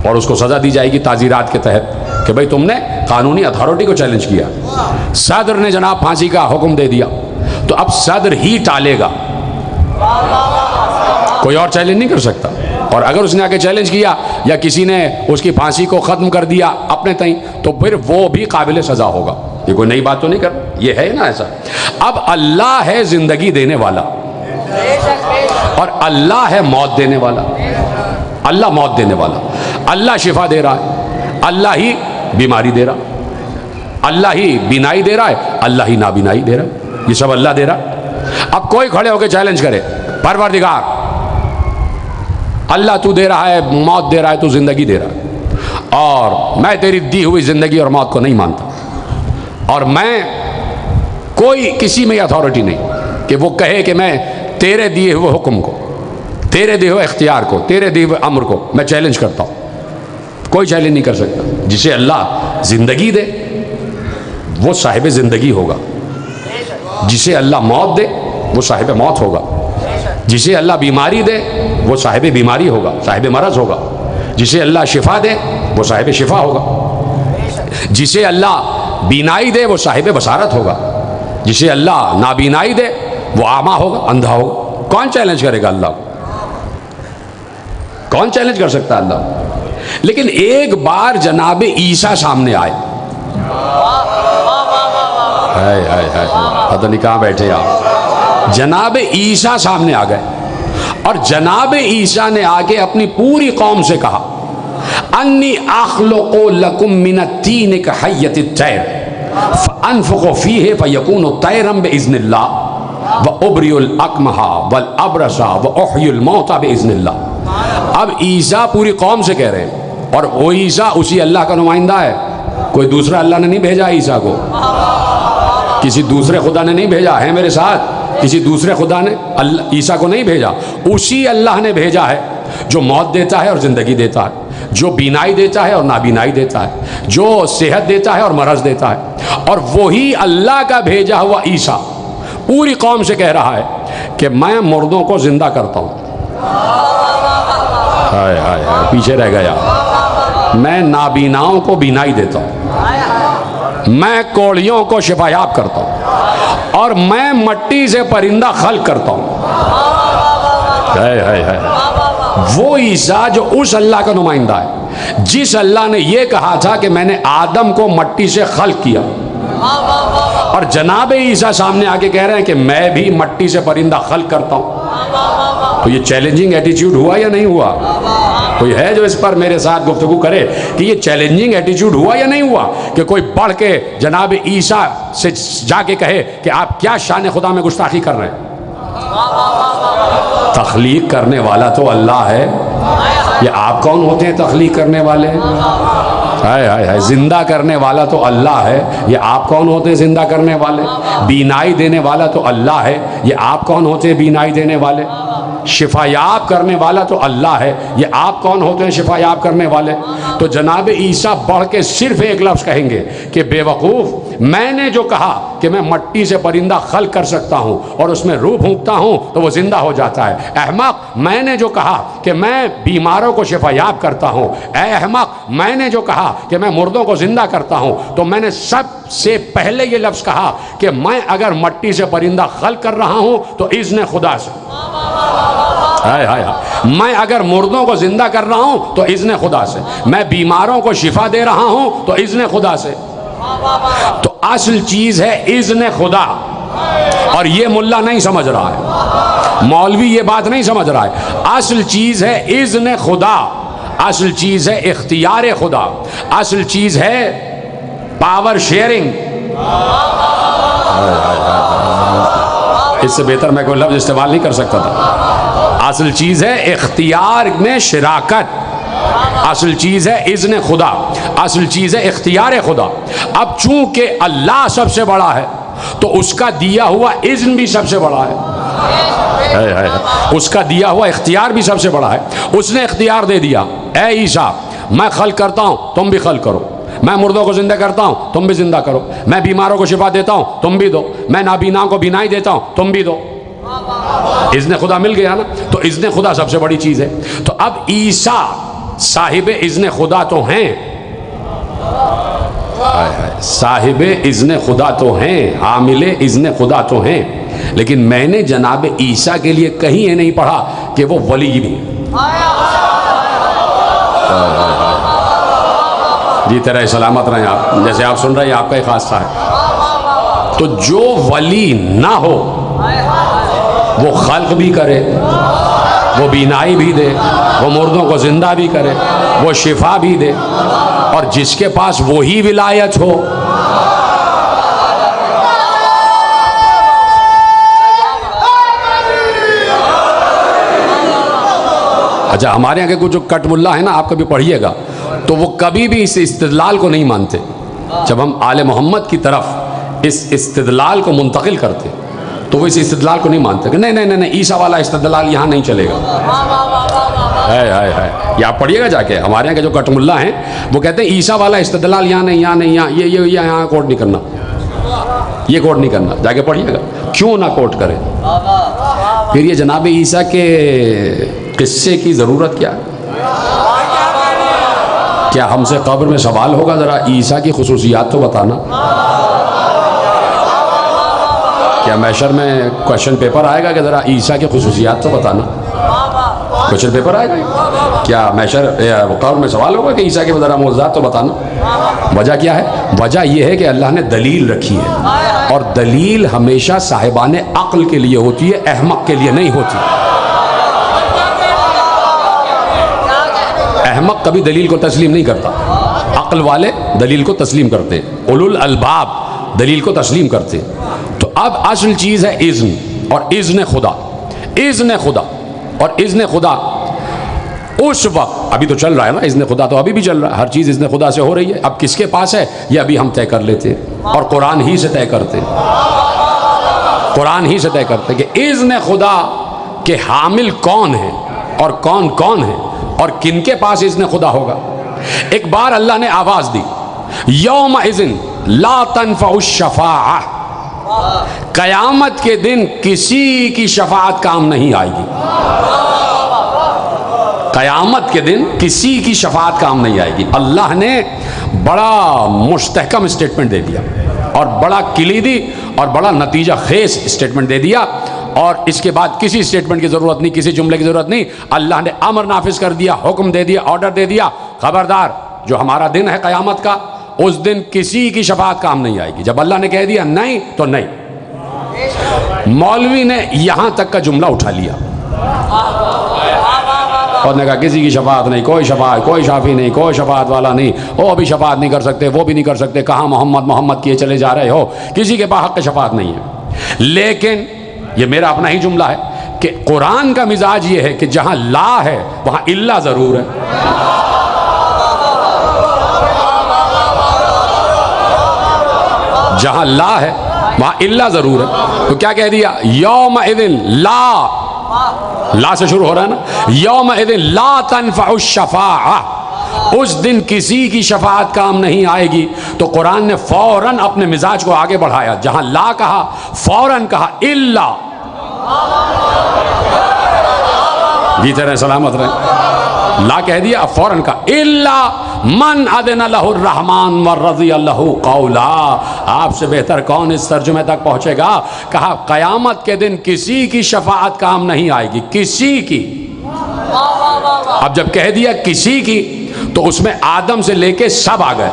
اور اس کو سزا دی جائے گی تعزیرات کے تحت کہ بھئی تم نے قانونی اتھارٹی کو چیلنج کیا۔ صدر نے جناب پھانسی کا حکم دے دیا تو اب صدر ہی ٹالے گا، کوئی اور چیلنج نہیں کر سکتا، اور اگر اس نے آ کے چیلنج کیا یا کسی نے اس کی پھانسی کو ختم کر دیا اپنے تئیں تو پھر وہ بھی قابل سزا ہوگا۔ یہ کوئی نئی بات تو نہیں کر، یہ ہے نا ایسا۔ اب اللہ ہے زندگی دینے والا اور اللہ ہے موت دینے والا، اللہ موت دینے والا، اللہ شفا دے رہا ہے، اللہ ہی بیماری دے رہا، اللہ ہی بینائی دے رہا ہے، اللہ ہی نابینائی دے رہا ہے، یہ سب اللہ دے رہا ہے۔ اب کوئی کھڑے ہو کے چیلنج کرے، پروردگار اللہ تو دے رہا ہے، موت دے رہا ہے، تو زندگی دے رہا ہے، اور میں تیری دی ہوئی زندگی اور موت کو نہیں مانتا، اور میں کوئی کسی میں اتھارٹی نہیں کہ وہ کہے کہ میں تیرے دیے ہوئے حکم کو، تیرے دیے ہوئے اختیار کو، تیرے دیے ہوئے امر کو میں چیلنج کرتا ہوں، کوئی چیلنج نہیں کر سکتا۔ جسے اللہ زندگی دے وہ صاحب زندگی ہوگا، جسے اللہ موت دے وہ صاحب موت ہوگا، جسے اللہ بیماری دے وہ صاحب بیماری ہوگا، صاحب مرض ہوگا، جسے اللہ شفا دے وہ صاحب شفا ہوگا، جسے اللہ بینائی دے وہ صاحب بصارت ہوگا، جسے اللہ نابینائی دے وہ اعمیٰ ہوگا، اندھا ہوگا۔ کون چیلنج کرے گا اللہ کو؟ کون چیلنج کر سکتا ہے اللہ کو؟ لیکن ایک بار جناب عیسیٰ سامنے آئے، پتہ نہیں کہاں بیٹھے آپ، جناب عیسیٰ سامنے آ گئے، اور جناب عیسیٰ نے آ کے اپنی پوری قوم سے کہا انی اخلق لکم من الطین کحیۃ الطیر فانفخ فیہ فیکون طیرا باذن اللہ وابرئ الاکمہ والابرص واحیی الموتى باذن اللہ۔ اب عیسیٰ پوری قوم سے کہہ رہے ہیں، اور وہ عیسیٰ اسی اللہ کا نمائندہ ہے، کوئی دوسرا اللہ نے نہیں بھیجا عیسیٰ کو، کسی دوسرے خدا نے نہیں بھیجا، ہے میرے ساتھ، کسی دوسرے خدا نے عیسیٰ کو نہیں بھیجا، اسی اللہ نے بھیجا ہے جو موت دیتا ہے اور زندگی دیتا ہے، جو بینائی دیتا ہے اور نابینائی دیتا ہے، جو صحت دیتا ہے اور مرض دیتا ہے، اور وہی اللہ کا بھیجا ہوا عیسیٰ پوری قوم سے کہہ رہا ہے کہ میں مردوں کو زندہ کرتا ہوں، ہائے ہائے ہائے پیچھے رہ گیا، میں نابیناؤں کو بینائی دیتا ہوں، میں کوڑیوں کو شفایاب کرتا ہوں، اور میں مٹی سے پرندہ خلق کرتا ہوں۔ وہ عیسیٰ جو اس اللہ کا نمائندہ ہے، جس اللہ نے یہ کہا تھا کہ میں نے آدم کو مٹی سے خلق کیا، اور جناب عیسیٰ سامنے آ کے کہہ رہے ہیں کہ میں بھی مٹی سے پرندہ خلق کرتا ہوں۔ تو یہ چیلنجنگ ایٹیٹیوڈ ہوا یا نہیں ہوا؟ کوئی ہے جو اس پر میرے ساتھ گفتگو کرے کہ یہ چیلنجنگ ایٹیٹیوڈ ہوا یا نہیں ہوا کہ کوئی بڑھ کے جناب عیسیٰ سے جا کے کہے کہ آپ کیا شان خدا میں گستاخی کر رہے ہیں؟ تخلیق کرنے والا تو اللہ ہے، یہ آپ کون ہوتے ہیں تخلیق کرنے والے؟ ہائے ہائے ہائے، زندہ کرنے والا تو اللہ ہے، یہ آپ کون ہوتے ہیں زندہ کرنے والے؟ بینائی دینے والا تو اللہ ہے، یہ آپ کون ہوتے ہیں بینائی دینے والے؟ شفا یاب کرنے والا تو اللہ ہے، یہ آپ کون ہوتے ہیں شفا یاب کرنے والے؟ تو جناب عیسیٰ بڑھ کے صرف ایک لفظ کہیں گے کہ بے وقوف، میں نے جو کہا کہ میں مٹی سے پرندہ خلق کر سکتا ہوں اور اس میں روح پھونکتا ہوں تو وہ زندہ ہو جاتا ہے، احمق، میں نے جو کہا کہ میں بیماروں کو شفا یاب کرتا ہوں، اے احمق، میں نے جو کہا کہ میں مردوں کو زندہ کرتا ہوں، تو میں نے سب سے پہلے یہ لفظ کہا کہ میں اگر مٹی سے پرندہ خلق کر رہا ہوں تو اذن خدا سے، میں اگر مردوں کو زندہ کر رہا ہوں تو اذن خدا سے، میں بیماروں کو شفا دے رہا ہوں تو اذن خدا سے۔ تو اصل چیز ہے اذن خدا، اور یہ ملا نہیں سمجھ رہا ہے، مولوی یہ بات نہیں سمجھ رہا ہے۔ اصل چیز ہے اذن خدا، اصل چیز ہے اختیار خدا، اصل چیز ہے پاور شیئرنگ۔ اس سے بہتر میں کوئی لفظ استعمال نہیں کر سکتا تھا۔ اصل چیز ہے اختیار میں شراکت، اصل چیز ہے اذن خدا، اصل چیز ہے اختیار خدا۔ اب چونکہ اللہ سب سے بڑا ہے تو اس کا دیا ہوا اذن بھی سب سے بڑا ہے، اس کا دیا ہوا اختیار بھی سب سے بڑا ہے۔ اس نے اختیار دے دیا، اے عیسیٰ میں خلق کرتا ہوں تم بھی خلق کرو، میں مردوں کو زندہ کرتا ہوں تم بھی زندہ کرو، میں بیماروں کو شفا دیتا ہوں تم بھی دو، میں نابینا کو بینائی دیتا ہوں تم بھی دو۔ اذن خدا مل گیا نا، تو اذن خدا سب سے بڑی چیز ہے۔ تو اب عیسیٰ صاحب اذن خدا تو ہیں، صاحب اذن خدا تو ہیں، عامل اذن خدا تو ہیں، لیکن میں نے جناب عیسیٰ کے لیے کہیں یہ نہیں پڑھا کہ وہ ولی بھی ہیں۔ جی طرح سلامت رہیں آپ، جیسے آپ سن رہے ہیں آپ کا ایک خاصہ ہے۔ تو جو ولی نہ ہو وہ خلق بھی کرے، وہ بینائی بھی دے، وہ مردوں کو زندہ بھی کرے، وہ شفا بھی دے، اور جس کے پاس وہی ولایت ہو، اچھا ہمارے یہاں کے کچھ جو کٹ ملا ہے نا، آپ کبھی پڑھیے گا تو وہ کبھی بھی اس استدلال کو نہیں مانتے۔ جب ہم آل محمد کی طرف اس استدلال کو منتقل کرتے تو وہ اس استدلال کو نہیں مانتے کہ نہیں نہیں نہیں عیسیٰ والا استدلال یہاں نہیں چلے گا۔ یہ آپ پڑھیے گا جا کے، ہمارے یہاں کے جو کٹ ملا ہیں وہ کہتے ہیں عیسیٰ والا استدلال یہاں نہیں، یہاں نہیں، یہ یہاں کوٹ نہیں کرنا، یہ کوٹ نہیں کرنا، جا کے پڑھیے گا، کیوں نہ کوٹ کرے۔ پھر یہ جناب عیسیٰ کے قصے کی ضرورت کیا؟ کیا ہم سے قبر میں سوال ہوگا ذرا عیسیٰ کی خصوصیات تو بتانا؟ کیا محشر میں کوشچن پیپر آئے گا کہ ذرا عیسیٰ کی خصوصیات تو بتانا؟ کوشچن پیپر آئے گا؟ کیا محشر قبر میں سوال ہوگا کہ عیسیٰ کے ذرا معجزات تو بتانا؟ وجہ کیا ہے؟ وجہ یہ ہے کہ اللہ نے دلیل رکھی ہے، اور دلیل ہمیشہ صاحبان عقل کے لیے ہوتی ہے، احمق کے لیے نہیں ہوتی۔ احمق کبھی دلیل کو تسلیم نہیں کرتا، عقل والے دلیل کو تسلیم کرتے ہیں، اولو الالباب دلیل کو تسلیم کرتے ہیں۔ تو اب اصل چیز ہے اذن، اور اذن خدا، اذن خدا، اور اذن خدا اس وقت ابھی تو چل رہا ہے نا، اذن خدا تو ابھی بھی چل رہا ہے، ہر چیز اذن خدا سے ہو رہی ہے۔ اب کس کے پاس ہے یہ ابھی ہم طے کر لیتے ہیں، اور قرآن ہی سے طے کرتے ہیں، قرآن ہی سے طے کرتے ہیں کہ اذن خدا کے حامل کون ہیں اور کون کون ہیں اور کن کے پاس اذن خدا ہوگا۔ ایک بار اللہ نے آواز دی، یوم اذن لا تنفع الشفاعہ، قیامت کے دن کسی کی شفاعت کام نہیں آئے گی، قیامت کے دن کسی کی شفاعت کام نہیں آئے گی۔ اللہ نے بڑا مستحکم اسٹیٹمنٹ دے دیا، اور بڑا کلیدی اور بڑا نتیجہ خیز اسٹیٹمنٹ دے دیا، اور اس کے بعد کسی اسٹیٹمنٹ کی ضرورت نہیں، کسی جملے کی ضرورت نہیں، اللہ نے امر نافذ کر دیا، حکم دے دیا، آرڈر دے دیا، خبردار جو ہمارا دن ہے قیامت کا، اس دن کسی کی شفاعت کام نہیں آئے گی۔ جب اللہ نے کہہ دیا نہیں تو نہیں۔ مولوی نے یہاں تک کا جملہ اٹھا لیا، اور نے کہا کسی کی شفاعت نہیں، کوئی شفاعت، کوئی شافی نہیں، کوئی شفاعت والا نہیں، وہ بھی شفاعت نہیں کر سکتے، وہ بھی نہیں کر سکتے، کہاں محمد محمد کیے چلے جا رہے ہو، کسی کے باحق شفاعت نہیں ہے۔ لیکن یہ میرا اپنا ہی جملہ ہے کہ قرآن کا مزاج یہ ہے کہ جہاں لا ہے وہاں الا ضرور ہے۔ جہاں لا ہے وہاں الا ضرور ہے۔ تو کیا کہہ دیا؟ یومئذ لا، لا سے شروع ہو رہا ہے نا، یومئذ لا تنفع الشفاعہ، اس دن کسی کی شفاعت کام نہیں آئے گی۔ تو قرآن نے فوراً اپنے مزاج کو آگے بڑھایا، جہاں لا کہا فوراً کہا الا، جیتے رہے سلامت رہے، لا کہہ دیا اب فوراً کہا الا من اذن لہ الرحمن ورضی لہ قولا۔ آپ سے بہتر کون اس ترجمے تک پہنچے گا؟ کہا قیامت کے دن کسی کی شفاعت کام نہیں آئے گی، کسی کی۔ اب جب کہہ دیا کسی کی تو اس میں آدم سے لے کے سب آ گئے۔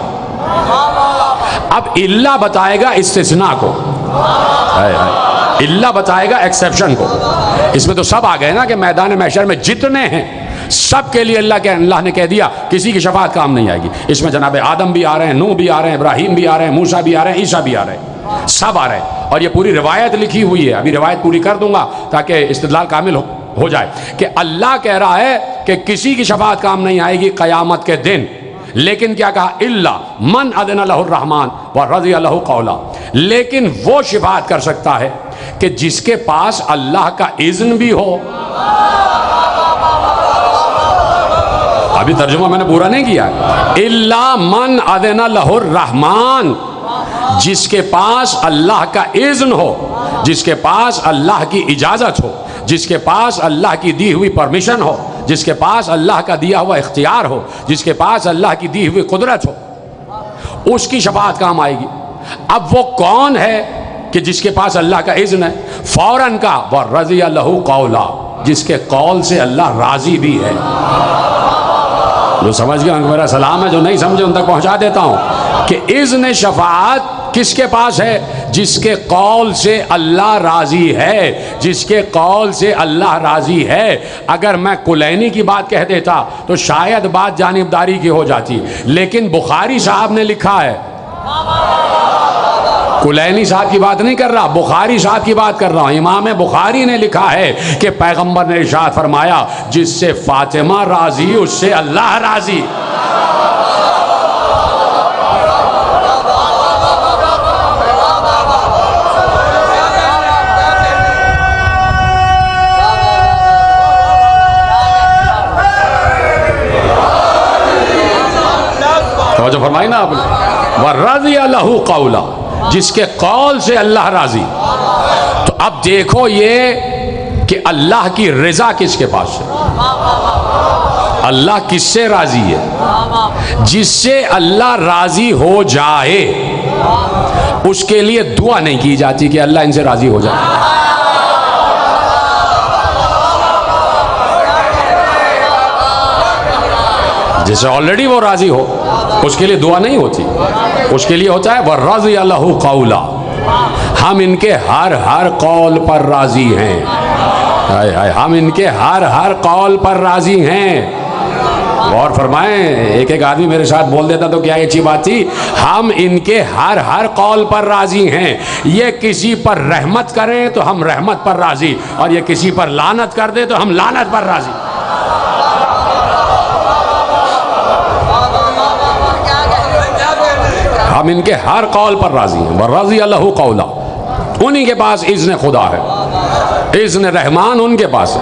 اب الا بتائے گا استثناء کو، الا بتائے گا ایکسیپشن کو۔ اس میں تو سب آ گئے نا کہ میدان محشر میں جتنے ہیں سب کے لیے اللہ نے کہہ دیا کسی کی شفاعت کام نہیں آئے گی۔ اس میں جناب آدم بھی آ رہے ہیں، نوح بھی آ رہے ہیں، ابراہیم بھی آ رہے ہیں، موسیٰ بھی آ رہے ہیں، عیسیٰ بھی آ رہے ہیں، سب آ رہے ہیں۔ اور یہ پوری روایت لکھی ہوئی ہے، ابھی روایت پوری کر دوں گا تاکہ استدلال کامل ہو جائے کہ اللہ کہہ رہا ہے کہ کسی کی شفاعت کام نہیں آئے گی قیامت کے دن، لیکن کیا کہا؟ الا من اذن لہ الرحمن ورضی لہ قولا، لیکن وہ شفاعت کر سکتا ہے کہ جس کے پاس اللہ کا اذن بھی ہو۔ ابھی ترجمہ میں نے پورا نہیں کیا، الا من اذن لہ الرحمن، جس کے پاس اللہ کا اذن ہو، جس کے پاس اللہ کی اجازت ہو، جس کے پاس اللہ کی دی ہوئی پرمیشن ہو، جس کے پاس اللہ کا دیا ہوا اختیار ہو، جس کے پاس اللہ کی دی ہوئی قدرت ہو، اس کی شفاعت کام آئے گی۔ اب وہ کون ہے کہ جس کے پاس اللہ کا اذن ہے؟ فوراً کا وَرَضِيَ لَهُ قَوْلًا، جس کے قول سے اللہ راضی بھی ہے۔ جو سمجھ گئے ان کو میرا سلام ہے، جو نہیں سمجھے ان تک پہنچا دیتا ہوں کہ اذن شفاعت کس کے پاس ہے؟ جس کے قول سے اللہ راضی ہے، جس کے قول سے اللہ راضی ہے۔ اگر میں کلینی کی بات کہہ دیتا تو شاید بات جانبداری کی ہو جاتی، لیکن بخاری صاحب نے لکھا ہے، کلینی صاحب کی بات نہیں کر رہا، بخاری صاحب کی بات کر رہا ہوں۔ امام بخاری نے لکھا ہے کہ پیغمبر نے ارشاد فرمایا جس سے فاطمہ راضی اس سے اللہ راضی۔ توجہ فرمائی نا آپ نے، وَرَضِيَ لَهُ قَوْلًا، جس کے قول سے اللہ راضی۔ تو اب دیکھو یہ کہ اللہ کی رضا کس کے پاس ہے؟ اللہ کس سے راضی ہے؟ جس سے اللہ راضی ہو جائے اس کے لیے دعا نہیں کی جاتی کہ اللہ ان سے راضی ہو جائے۔ جس سے آلریڈی وہ راضی ہو اس کے لیے دعا نہیں ہوتی، اس کے لیے ہوتا ہے وَرَضِيَ لَهُ قَوْلًا، ہم ان کے ہر قول پر راضی ہیں، ہم ان کے ہر قول پر راضی ہیں۔ غور فرمائیں، ایک آدمی میرے ساتھ بول دیتا تو کیا اچھی بات تھی، ہم ان کے ہر قول پر راضی ہیں۔ یہ کسی پر رحمت کریں تو ہم رحمت پر راضی، اور یہ کسی پر لعنت کر دے تو ہم لعنت پر راضی۔ ہم ان کے ہر قول پر راضی ہیں۔ وَرَضِيَ لَهُ قَوْلًا، انہی کے پاس اذن خدا ہے، اذن رحمان ان کے پاس ہے،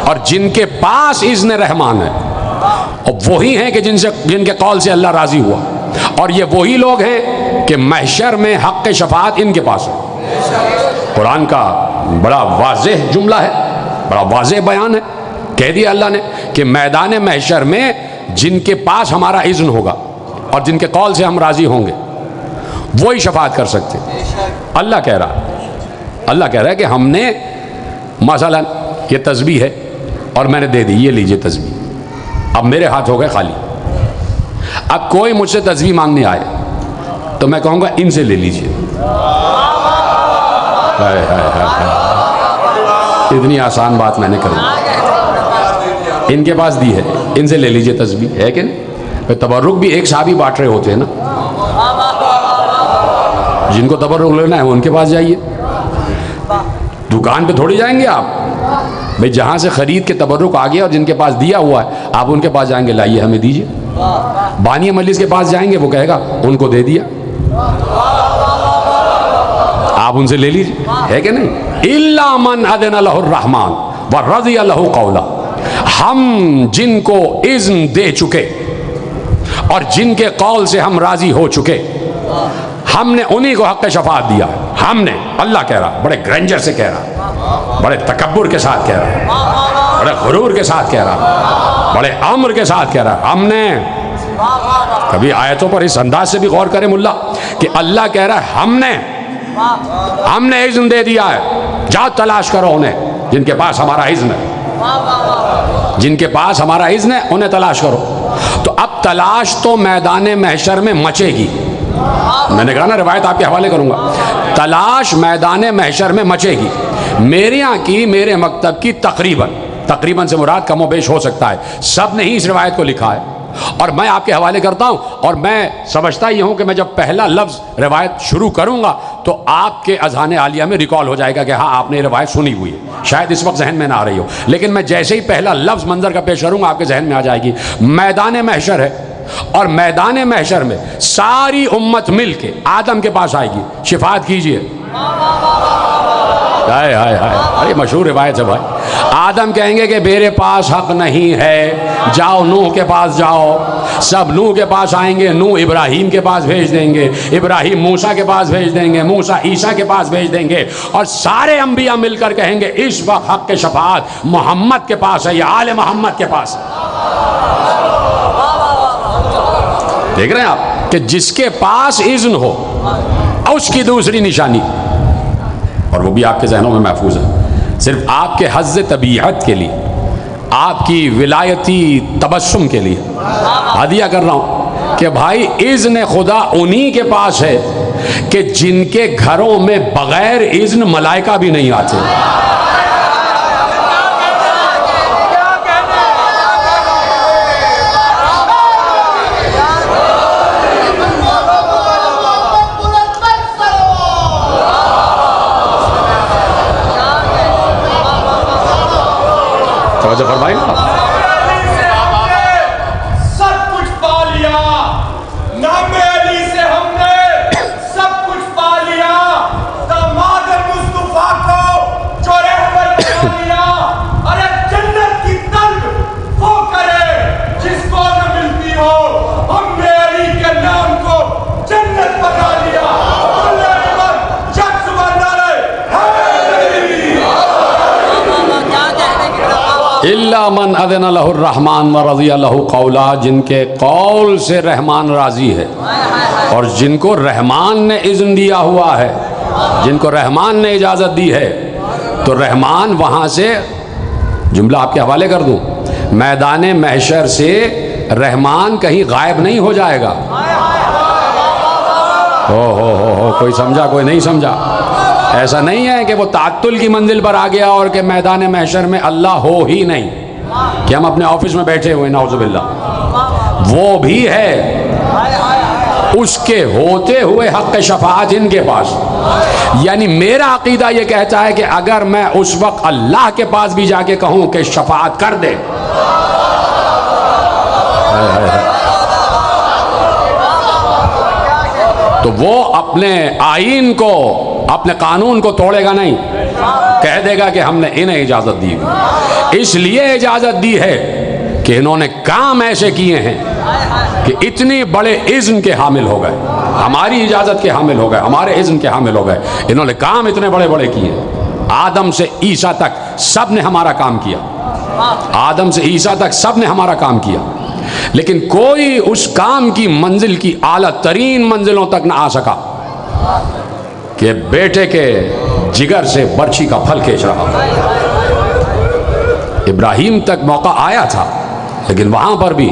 اور جن کے پاس اذن رحمان ہے اور وہی ہیں کہ جن کے قول سے اللہ راضی ہوا، اور یہ وہی لوگ ہیں کہ محشر میں حق شفاعت ان کے پاس ہے۔ قرآن کا بڑا واضح جملہ ہے، بڑا واضح بیان ہے، کہہ دیا اللہ نے کہ میدان محشر میں جن کے پاس ہمارا اذن ہوگا اور جن کے قول سے ہم راضی ہوں گے وہی شفاعت کر سکتے۔ اللہ کہہ رہا ہے کہ ہم نے مثلا یہ تسبیح ہے اور میں نے دے دی، یہ لیجئے تسبیح، اب میرے ہاتھ ہو گئے خالی۔ اب کوئی مجھ سے تسبیح مانگنے آئے تو میں کہوں گا ان سے لے لیجئے۔ اتنی آسان بات میں نے کری۔ ان کے پاس دی ہے، ان سے لے لیجئے تسبیح، ہے کہ نہیں؟ تبرک بھی ایک صحابی بانٹ رہے ہوتے ہیں نا، جن کو تبرک لینا ہے وہ ان کے پاس جائیے، دکان پہ تھوڑی جائیں گے آپ بھئی، جہاں سے خرید کے تبرک آ گیا اور جن کے پاس دیا ہوا ہے آپ ان کے پاس جائیں گے، لائیے ہمیں دیجئے۔ بانی مجلس کے پاس جائیں گے، وہ کہے گا ان کو دے دیا، آپ ان سے لے لیجئے، ہے کہ نہیں؟ الا من اذن له الرحمن ورضی له قولا، ہم جن کو اذن دے چکے اور جن کے قول سے ہم راضی ہو چکے، ہم نے انہی کو حق شفاعت دیا۔ ہم نے، اللہ کہہ رہا، بڑے گرینجر سے کہہ رہا، بڑے تکبر کے ساتھ کہہ رہا، بڑے غرور کے ساتھ کہہ رہا، بڑے امر کے ساتھ کہہ رہا، ہم نے۔ کبھی آیتوں پر اس انداز سے بھی غور کرے ملا کہ اللہ کہہ رہا ہے ہم نے اذن دے دیا ہے، جاؤ تلاش کرو انہیں جن کے پاس ہمارا اذن ہے، جن کے پاس ہمارا اذن ہے انہیں تلاش کرو۔ تو اب تلاش تو میدان محشر میں مچے گی، میں نے کہا نا روایت آپ کے حوالے کروں گا، تلاش میدان محشر میں مچے گی، میرے یہاں کی، میرے مکتب کی تقریباً سے مراد کم و بیش ہو سکتا ہے، سب نے ہی اس روایت کو لکھا ہے اور میں آپ کے حوالے کرتا ہوں، اور میں سمجھتا یہ ہوں کہ میں جب پہلا لفظ روایت شروع کروں گا تو آپ کے اذہان عالیہ میں ریکال ہو جائے گا کہ ہاں آپ نے یہ روایت سنی ہوئی ہے، شاید اس وقت ذہن میں نہ آ رہی ہو، لیکن میں جیسے ہی پہلا لفظ منظر کا پیش کروں گا آپ کے ذہن میں آ جائے گی۔ میدان محشر ہے اور میدان محشر میں ساری امت مل کے آدم کے پاس آئے گی، شفاعت کیجئے، ہائے ہائے ہائے، ارے مشہور روایت ہے بھائی، آدم کہیں گے کہ میرے پاس حق نہیں ہے، جاؤ نوح کے پاس جاؤ، سب نوح کے پاس آئیں گے، نوح ابراہیم کے پاس بھیج دیں گے، ابراہیم موسیٰ کے پاس بھیج دیں گے، موسیٰ عیسیٰ کے پاس بھیج دیں گے، اور سارے انبیاء مل کر کہیں گے اس وقت حق کے شفاعت محمد کے پاس ہے یا آل محمد کے پاس ہے۔ دیکھ رہے ہیں آپ کہ جس کے پاس اذن ہو اس کی دوسری نشانی، اور وہ بھی آپ کے ذہنوں میں محفوظ ہے، صرف آپ کے حظ طبیعت کے لیے، آپ کی ولایتی تبسم کے لیے ہدیہ کر رہا ہوں کہ بھائی اذن خدا انہی کے پاس ہے کہ جن کے گھروں میں بغیر اذن ملائکہ بھی نہیں آتے۔ توجہ فرمائی نا، سب کچھ پا لیا، نام علی سے ہم نے سب کچھ پا لیا، داماد مصطفیٰ کو جو رہبر بنا لیا، ارے جنت کی طلب وہ کرے جس کو نہ ملتی ہو، ہم نے علی کے نام کو جنت بنا لیا۔ الا من اذن له الرحمن ورضی له قولا، جن کے قول سے رحمان راضی ہے اور جن کو رحمان نے اذن دیا ہوا ہے، جن کو رحمان نے اجازت دی ہے، تو رحمان وہاں سے، جملہ آپ کے حوالے کر دوں، میدان محشر سے رحمان کہیں غائب نہیں ہو جائے گا۔ ہو کوئی سمجھا کوئی نہیں سمجھا؟ ایسا نہیں ہے کہ وہ تعطل کی منزل پر آ گیا اور کہ میدان محشر میں اللہ ہو ہی نہیں، کہ ہم اپنے آفس میں بیٹھے ہوئے، نعوذ باللہ، وہ بھی ہے، اس کے ہوتے ہوئے حق شفاعت ان کے پاس۔ یعنی میرا عقیدہ یہ کہتا ہے کہ اگر میں اس وقت اللہ کے پاس بھی جا کے کہوں کہ شفاعت کر دے، تو وہ اپنے آئین کو، اپنے قانون کو توڑے گا نہیں، کہہ دے گا کہ ہم نے انہیں اجازت دی، اس لیے اجازت دی ہے کہ انہوں نے کام ایسے کیے ہیں کہ اتنی بڑے اذن کے حامل ہو گئے، ہماری اجازت کے حامل ہو گئے، ہمارے اذن کے حامل ہو گئے، انہوں نے کام اتنے بڑے بڑے کیے، آدم سے عیسیٰ تک سب نے ہمارا کام کیا، آدم سے عیسیٰ تک سب نے ہمارا کام کیا، لیکن کوئی اس کام کی منزل کی اعلیٰ ترین منزلوں تک نہ آ سکا کہ بیٹے کے جگر سے برچھی کا پھل کھینچ رہا تھا۔ ابراہیم تک موقع آیا تھا، لیکن وہاں پر بھی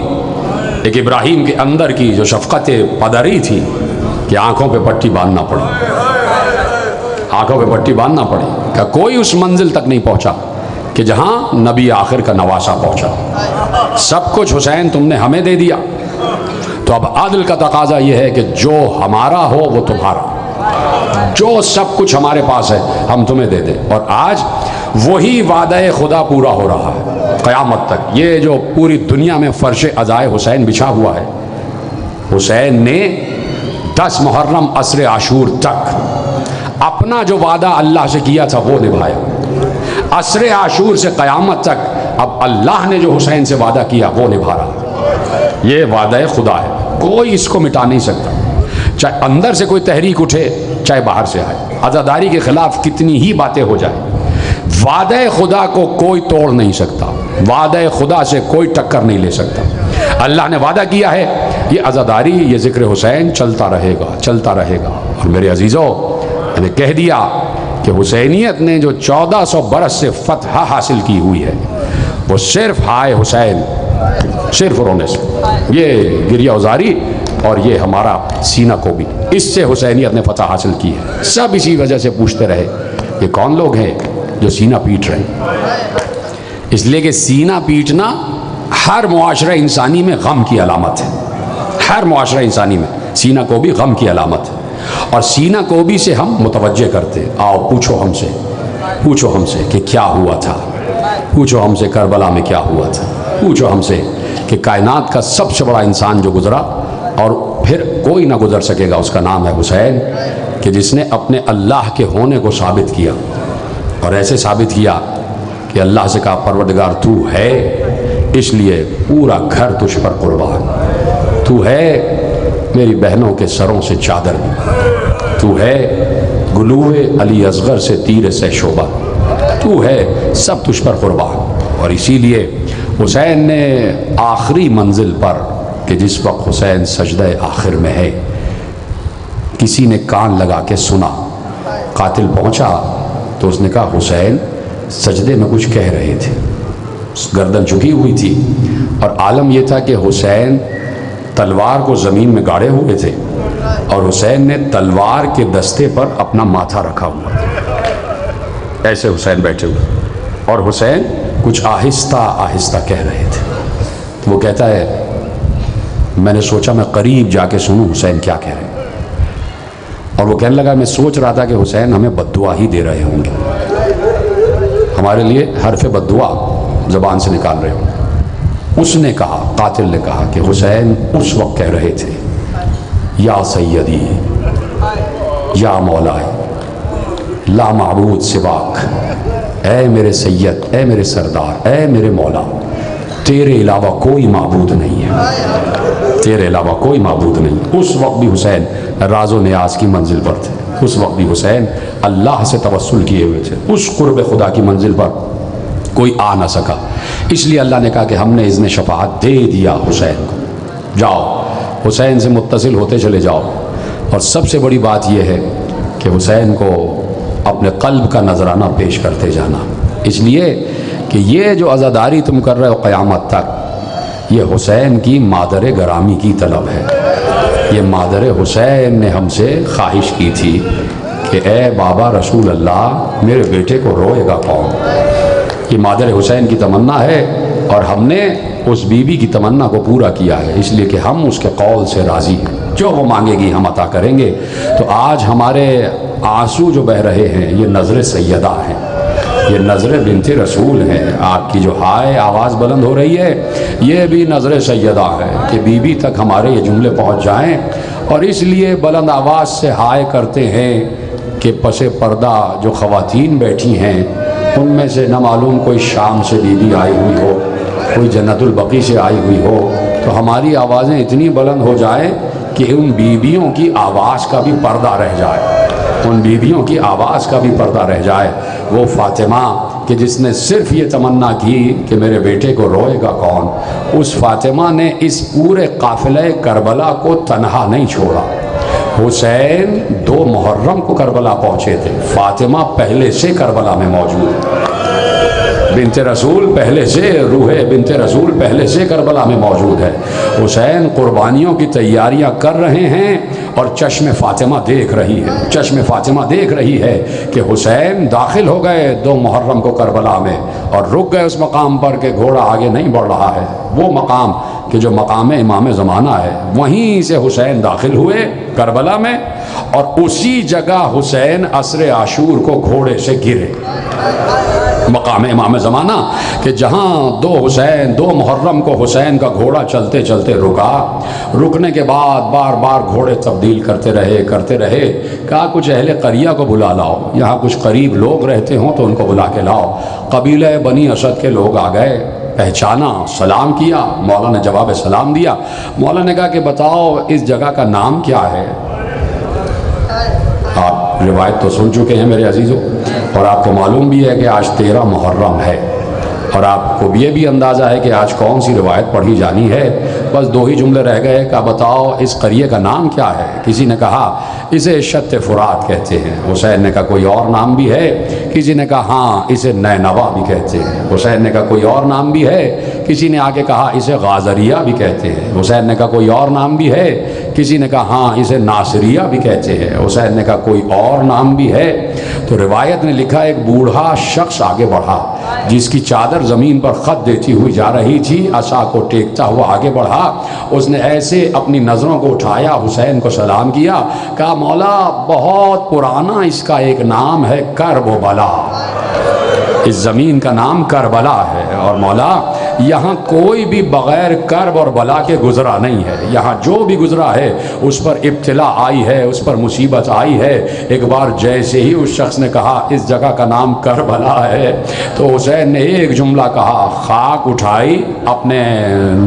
ایک ابراہیم کے اندر کی جو شفقت پدری تھی کہ آنکھوں پہ پٹی باندھنا پڑی، آنکھوں پہ پٹی باندھنا پڑی، کہ کوئی اس منزل تک نہیں پہنچا کہ جہاں نبی آخر کا نواسا پہنچا، سب کچھ حسین تم نے ہمیں دے دیا، تو اب عدل کا تقاضا یہ ہے کہ جو ہمارا ہو وہ تمہارا، جو سب کچھ ہمارے پاس ہے ہم تمہیں دے دیں۔ اور آج وہی وعدہ خدا پورا ہو رہا ہے قیامت تک۔ یہ جو پوری دنیا میں فرش عزائے حسین بچھا ہوا ہے، حسین نے 10 محرم عصر عاشور تک اپنا جو وعدہ اللہ سے کیا تھا وہ نبھایا۔ عصر عاشور سے قیامت تک اب اللہ نے جو حسین سے وعدہ کیا وہ نبھا رہا۔ یہ وعدہ خدا ہے، کوئی اس کو مٹا نہیں سکتا، چاہے اندر سے کوئی تحریک اٹھے چاہے باہر سے آئے، عزاداری کے خلاف کتنی ہی باتیں ہو جائیں، وعدہ خدا کو کوئی توڑ نہیں سکتا، وعدہ خدا سے کوئی ٹکر نہیں لے سکتا۔ اللہ نے وعدہ کیا ہے یہ عزاداری، یہ ذکر حسین چلتا رہے گا، چلتا رہے گا۔ اور میرے عزیزوں، میں نے کہہ دیا کہ حسینیت نے جو 1400 برس سے فتح حاصل کی ہوئی ہے وہ صرف ہائے حسین، صرف رونے سے، یہ گریہ ازاری اور یہ ہمارا سینہ کو بھی، اس سے حسینیت نے فتح حاصل کی ہے۔ سب اسی وجہ سے پوچھتے رہے یہ کون لوگ ہیں جو سینہ پیٹ رہے ہیں؟ اس لیے کہ سینہ پیٹنا ہر معاشرہ انسانی میں غم کی علامت ہے، ہر معاشرہ انسانی میں سینہ کو بھی غم کی علامت ہے۔ اور سینہ کو بھی سے ہم متوجہ کرتے، آؤ پوچھو ہم سے، پوچھو ہم سے کہ کیا ہوا تھا، پوچھو ہم سے کربلا میں کیا ہوا تھا، پوچھو ہم سے کہ کائنات کا سب سے بڑا انسان جو گزرا اور پھر کوئی نہ گزر سکے گا، اس کا نام ہے حسین، کہ جس نے اپنے اللہ کے ہونے کو ثابت کیا، اور ایسے ثابت کیا کہ اللہ سے کہا پروردگار تو ہے، اس لیے پورا گھر تجھ پر قربان، تو ہے میری بہنوں کے سروں سے چادر، تو ہے گلوے علی اصغر سے تیر سے شعبہ، تو ہے سب تجھ پر قربان۔ اور اسی لیے حسین نے آخری منزل پر، کہ جس وقت حسین سجدہ آخر میں ہے، کسی نے کان لگا کے سنا، قاتل پہنچا تو اس نے کہا حسین سجدے میں کچھ کہہ رہے تھے، گردن جھکی ہوئی تھی، اور عالم یہ تھا کہ حسین تلوار کو زمین میں گاڑے ہوئے تھے اور حسین نے تلوار کے دستے پر اپنا ماتھا رکھا ہوا تھا، ایسے حسین بیٹھے ہوئے، اور حسین کچھ آہستہ آہستہ کہہ رہے تھے۔ تو وہ کہتا ہے میں نے سوچا میں قریب جا کے سنوں حسین کیا کہہ رہے ہیں، اور وہ کہنے لگا میں سوچ رہا تھا کہ حسین ہمیں بددعا ہی دے رہے ہوں گے، ہمارے لیے حرف بددعا زبان سے نکال رہے ہوں۔ اس نے کہا، قاتل نے کہا کہ حسین اس وقت کہہ رہے تھے یا سیدی یا مولا لا معبود سواک، اے میرے سید، اے میرے سردار، اے میرے مولا، تیرے علاوہ کوئی معبود نہیں ہے، تیرے علاوہ کوئی معبود نہیں۔ اس وقت بھی حسین راز و نیاز کی منزل پر تھے، اس وقت بھی حسین اللہ سے توسل کیے ہوئے تھے، اس قرب خدا کی منزل پر کوئی آ نہ سکا، اس لیے اللہ نے کہا کہ ہم نے اذن شفاعت دے دیا حسین کو، جاؤ حسین سے متصل ہوتے چلے جاؤ۔ اور سب سے بڑی بات یہ ہے کہ حسین کو اپنے قلب کا نذرانہ پیش کرتے جانا، اس لیے کہ یہ جو عزاداری تم کر رہے ہو قیامت تک، یہ حسین کی مادر گرامی کی طلب ہے، یہ مادر حسین نے ہم سے خواہش کی تھی کہ اے بابا رسول اللہ میرے بیٹے کو روئے گا کون، یہ مادر حسین کی تمنا ہے، اور ہم نے اس بی بی کی تمنا کو پورا کیا ہے، اس لیے کہ ہم اس کے قول سے راضی ہیں، جو وہ مانگے گی ہم عطا کریں گے۔ تو آج ہمارے آنسو جو بہ رہے ہیں یہ نظر سیدہ ہیں، یہ نظر بنت رسول ہے، آپ کی جو ہائے آواز بلند ہو رہی ہے یہ بھی نظر سیدہ ہے کہ بی بی تک ہمارے یہ جملے پہنچ جائیں، اور اس لیے بلند آواز سے ہائے کرتے ہیں کہ پس پردہ جو خواتین بیٹھی ہیں ان میں سے نہ معلوم کوئی شام سے بی بی آئی ہوئی ہو، کوئی جنت البقیع سے آئی ہوئی ہو، تو ہماری آوازیں اتنی بلند ہو جائیں کہ ان بیویوں کی آواز کا بھی پردہ رہ جائے، ان بیویوں کی آواز کا بھی پردہ رہ جائے۔ وہ فاطمہ کہ جس نے صرف یہ تمنا کی کہ میرے بیٹے کو روئے گا کون، اس فاطمہ نے اس پورے قافلہ کربلا کو تنہا نہیں چھوڑا۔ حسین 2 محرم کو کربلا پہنچے تھے، فاطمہ پہلے سے کربلا میں موجود ہے، بنت رسول پہلے سے، روح بنت رسول پہلے سے کربلا میں موجود ہے۔ حسین قربانیوں کی تیاریاں کر رہے ہیں اور چشم فاطمہ دیکھ رہی ہے، چشم فاطمہ دیکھ رہی ہے کہ حسین داخل ہو گئے 2 محرم کو کربلا میں، اور رک گئے اس مقام پر کہ گھوڑا آگے نہیں بڑھ رہا ہے۔ وہ مقام کہ جو مقام امام زمانہ ہے، وہیں سے حسین داخل ہوئے کربلا میں، اور اسی جگہ حسین عصر عاشور کو گھوڑے سے گرے۔ مقام امام زمانہ کہ جہاں 2 محرم کو حسین کا گھوڑا چلتے چلتے رکا، رکنے کے بعد بار بار گھوڑے تبدیل کرتے رہے، کہا کچھ اہل قریہ کو بلا لاؤ، یہاں کچھ قریب لوگ رہتے ہوں تو ان کو بلا کے لاؤ۔ قبیلہ بنی اسد کے لوگ آ گئے، پہچانا، سلام کیا، مولا نے جواب سلام دیا۔ مولا نے کہا کہ بتاؤ اس جگہ کا نام کیا ہے؟ آپ روایت تو سن چکے ہیں میرے عزیزوں، اور آپ کو معلوم بھی ہے کہ آج 13 محرم ہے، اور آپ کو یہ بھی اندازہ ہے کہ آج کون سی روایت پڑھی جانی ہے۔ بس 2 ہی جملے رہ گئے کہ بتاؤ اس قریے کا نام کیا ہے؟ کسی نے کہا اسے شط فرات کہتے ہیں، حسین نے کہا کوئی اور نام بھی ہے؟ کسی نے کہا ہاں اسے نینوا بھی کہتے ہیں، حسین نے کہا کوئی اور نام بھی ہے؟ کسی نے آگے کہا اسے غازریہ بھی کہتے ہیں، حسین نے کہا کوئی اور نام بھی ہے؟ کسی نے کہا ہاں اسے ناصریہ بھی کہتے ہیں، حسین نے کہا کوئی اور نام بھی ہے؟ تو روایت نے لکھا ایک بوڑھا شخص آگے بڑھا، جس کی چادر زمین پر خط دیتی ہوئی جا رہی تھی، عصا کو ٹیکتا ہوا آگے بڑھا، اس نے ایسے اپنی نظروں کو اٹھایا، حسین کو سلام کیا، کہا مولا بہت پرانا اس کا ایک نام ہے کرب و بلا، اس زمین کا نام کربلا ہے، اور مولا یہاں کوئی بھی بغیر کرب اور بلا کے گزرا نہیں ہے، یہاں جو بھی گزرا ہے اس پر ابتلا آئی ہے، اس پر مصیبت آئی ہے۔ ایک بار جیسے ہی اس شخص نے کہا اس جگہ کا نام کربلا ہے، تو حسین نے ایک جملہ کہا، خاک اٹھائی، اپنے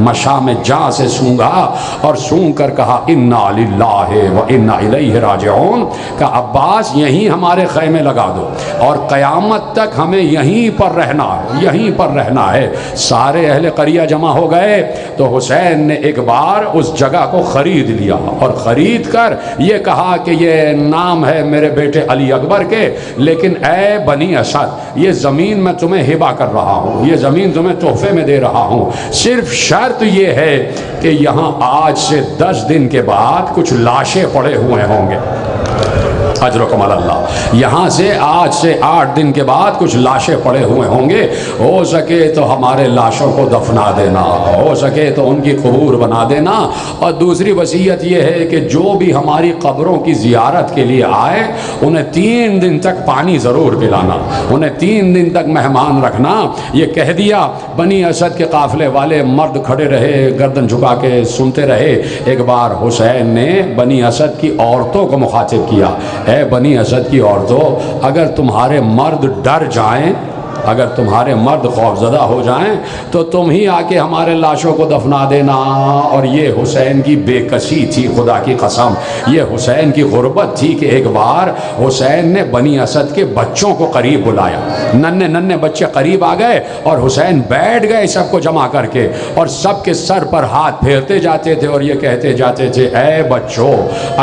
مشام جاں سے سونگا، اور سونگ کر کہا انا للہ و انا الیہ راجعون، کہ عباس یہیں ہمارے خیمے لگا دو اور قیامت تک ہمیں یہیں پر رہنا ہے، یہیں پر رہنا ہے۔ سارے اہل قریہ جمع ہو گئے تو حسین نے ایک بار اس جگہ کو خرید لیا، اور خرید کر یہ کہا کہ یہ نام ہے میرے بیٹے علی اکبر کے، لیکن اے بنی اسد یہ زمین میں تمہیں ہبہ کر رہا ہوں، یہ زمین تمہیں تحفے میں دے رہا ہوں، صرف شرط یہ ہے کہ یہاں آج سے 10 دن کے بعد کچھ لاشیں پڑے ہوئے ہوں گے، اجرکم اللہ، یہاں سے آج سے 8 دن کے بعد کچھ لاشیں پڑے ہوئے ہوں گے، ہو سکے تو ہمارے لاشوں کو دفنا دینا، ہو سکے تو ان کی قبور بنا دینا، اور دوسری وصیت یہ ہے کہ جو بھی ہماری قبروں کی زیارت کے لیے آئے انہیں 3 دن تک پانی ضرور پلانا، انہیں 3 دن تک مہمان رکھنا۔ یہ کہہ دیا، بنی اسد کے قافلے والے مرد کھڑے رہے، گردن جھکا کے سنتے رہے۔ ایک بار حسین نے بنی اسد کی عورتوں کو مخاطب کیا، اے بنی اسد کی عورتوں، اگر تمہارے مرد ڈر جائیں، اگر تمہارے مرد خوفزدہ ہو جائیں تو تم ہی آ کے ہمارے لاشوں کو دفنا دینا۔ اور یہ حسین کی بے کسی تھی، خدا کی قسم یہ حسین کی غربت تھی کہ ایک بار حسین نے بنی اسد کے بچوں کو قریب بلایا، ننھے بچے قریب آ گئے اور حسین بیٹھ گئے سب کو جمع کر کے، اور سب کے سر پر ہاتھ پھیرتے جاتے تھے اور یہ کہتے جاتے تھے، اے بچوں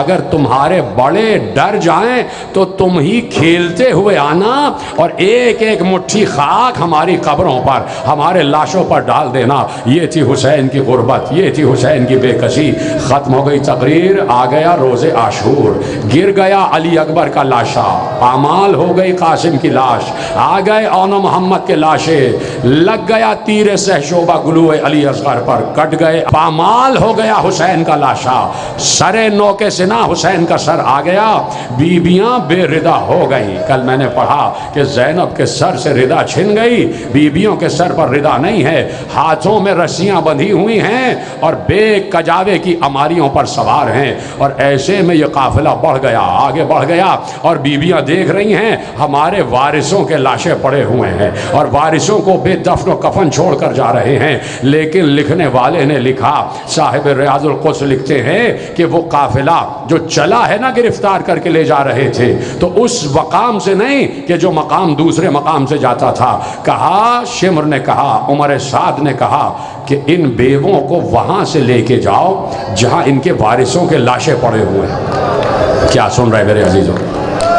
اگر تمہارے بڑے ڈر جائیں تو تم ہی کھیلتے ہوئے آنا اور ایک ایک مٹھی خاک ہماری قبروں پر، ہمارے لاشوں پر ڈال دینا۔ یہ تھی حسین کی غربت، یہ تھی حسین کی بے کسی۔ ختم ہو گئی تقریر، آ گیا روز عاشور، گر گیا علی اکبر کا لاشا، پامال ہو گئی قاسم کی لاش، آ گئے اون و محمد کے لاشے، لگ گیا تیر سہشوبہ گلوئے علی اصغر پر، کٹ گئے، پامال ہو گیا حسین کا لاشا، سر نو کے سنا حسین کا سر آ گیا، بیبیاں بے ردا ہو گئیں۔ کل میں نے پڑھا کہ زینب کے سر سے ردا چھن گئی، بیبیوں کے سر پر ردا نہیں ہے، ہاتھوں میں رسیاں بندھی ہوئی ہیں اور بے کجاوے کی اماریوں پر سوار ہیں، اور ایسے میں یہ قافلہ بڑھ گیا، آگے بڑھ گیا، اور بیبیاں دیکھ رہی ہیں ہمارے وارثوں کے لاشیں پڑے ہوئے ہیں اور وارثوں کو بے دفن و کفن چھوڑ کر جا رہے ہیں۔ لیکن لکھنے والے نے لکھا، صاحب ریاض القدس لکھتے ہیں کہ وہ قافلہ جو چلا ہے نا گرفتار کر کے لے جا رہے تھے، تو اس مقام سے نہیں کہ جو مقام دوسرے مقام سے جاتا تھا، کہا شمر نے کہا، عمر سعد نے کہا کہ ان بیووں کو وہاں سے لے کے جاؤ جہاں ان کے وارثوں کے لاشیں پڑے ہوئے ہیں۔ کیا سن رہے میرے عزیزوں؟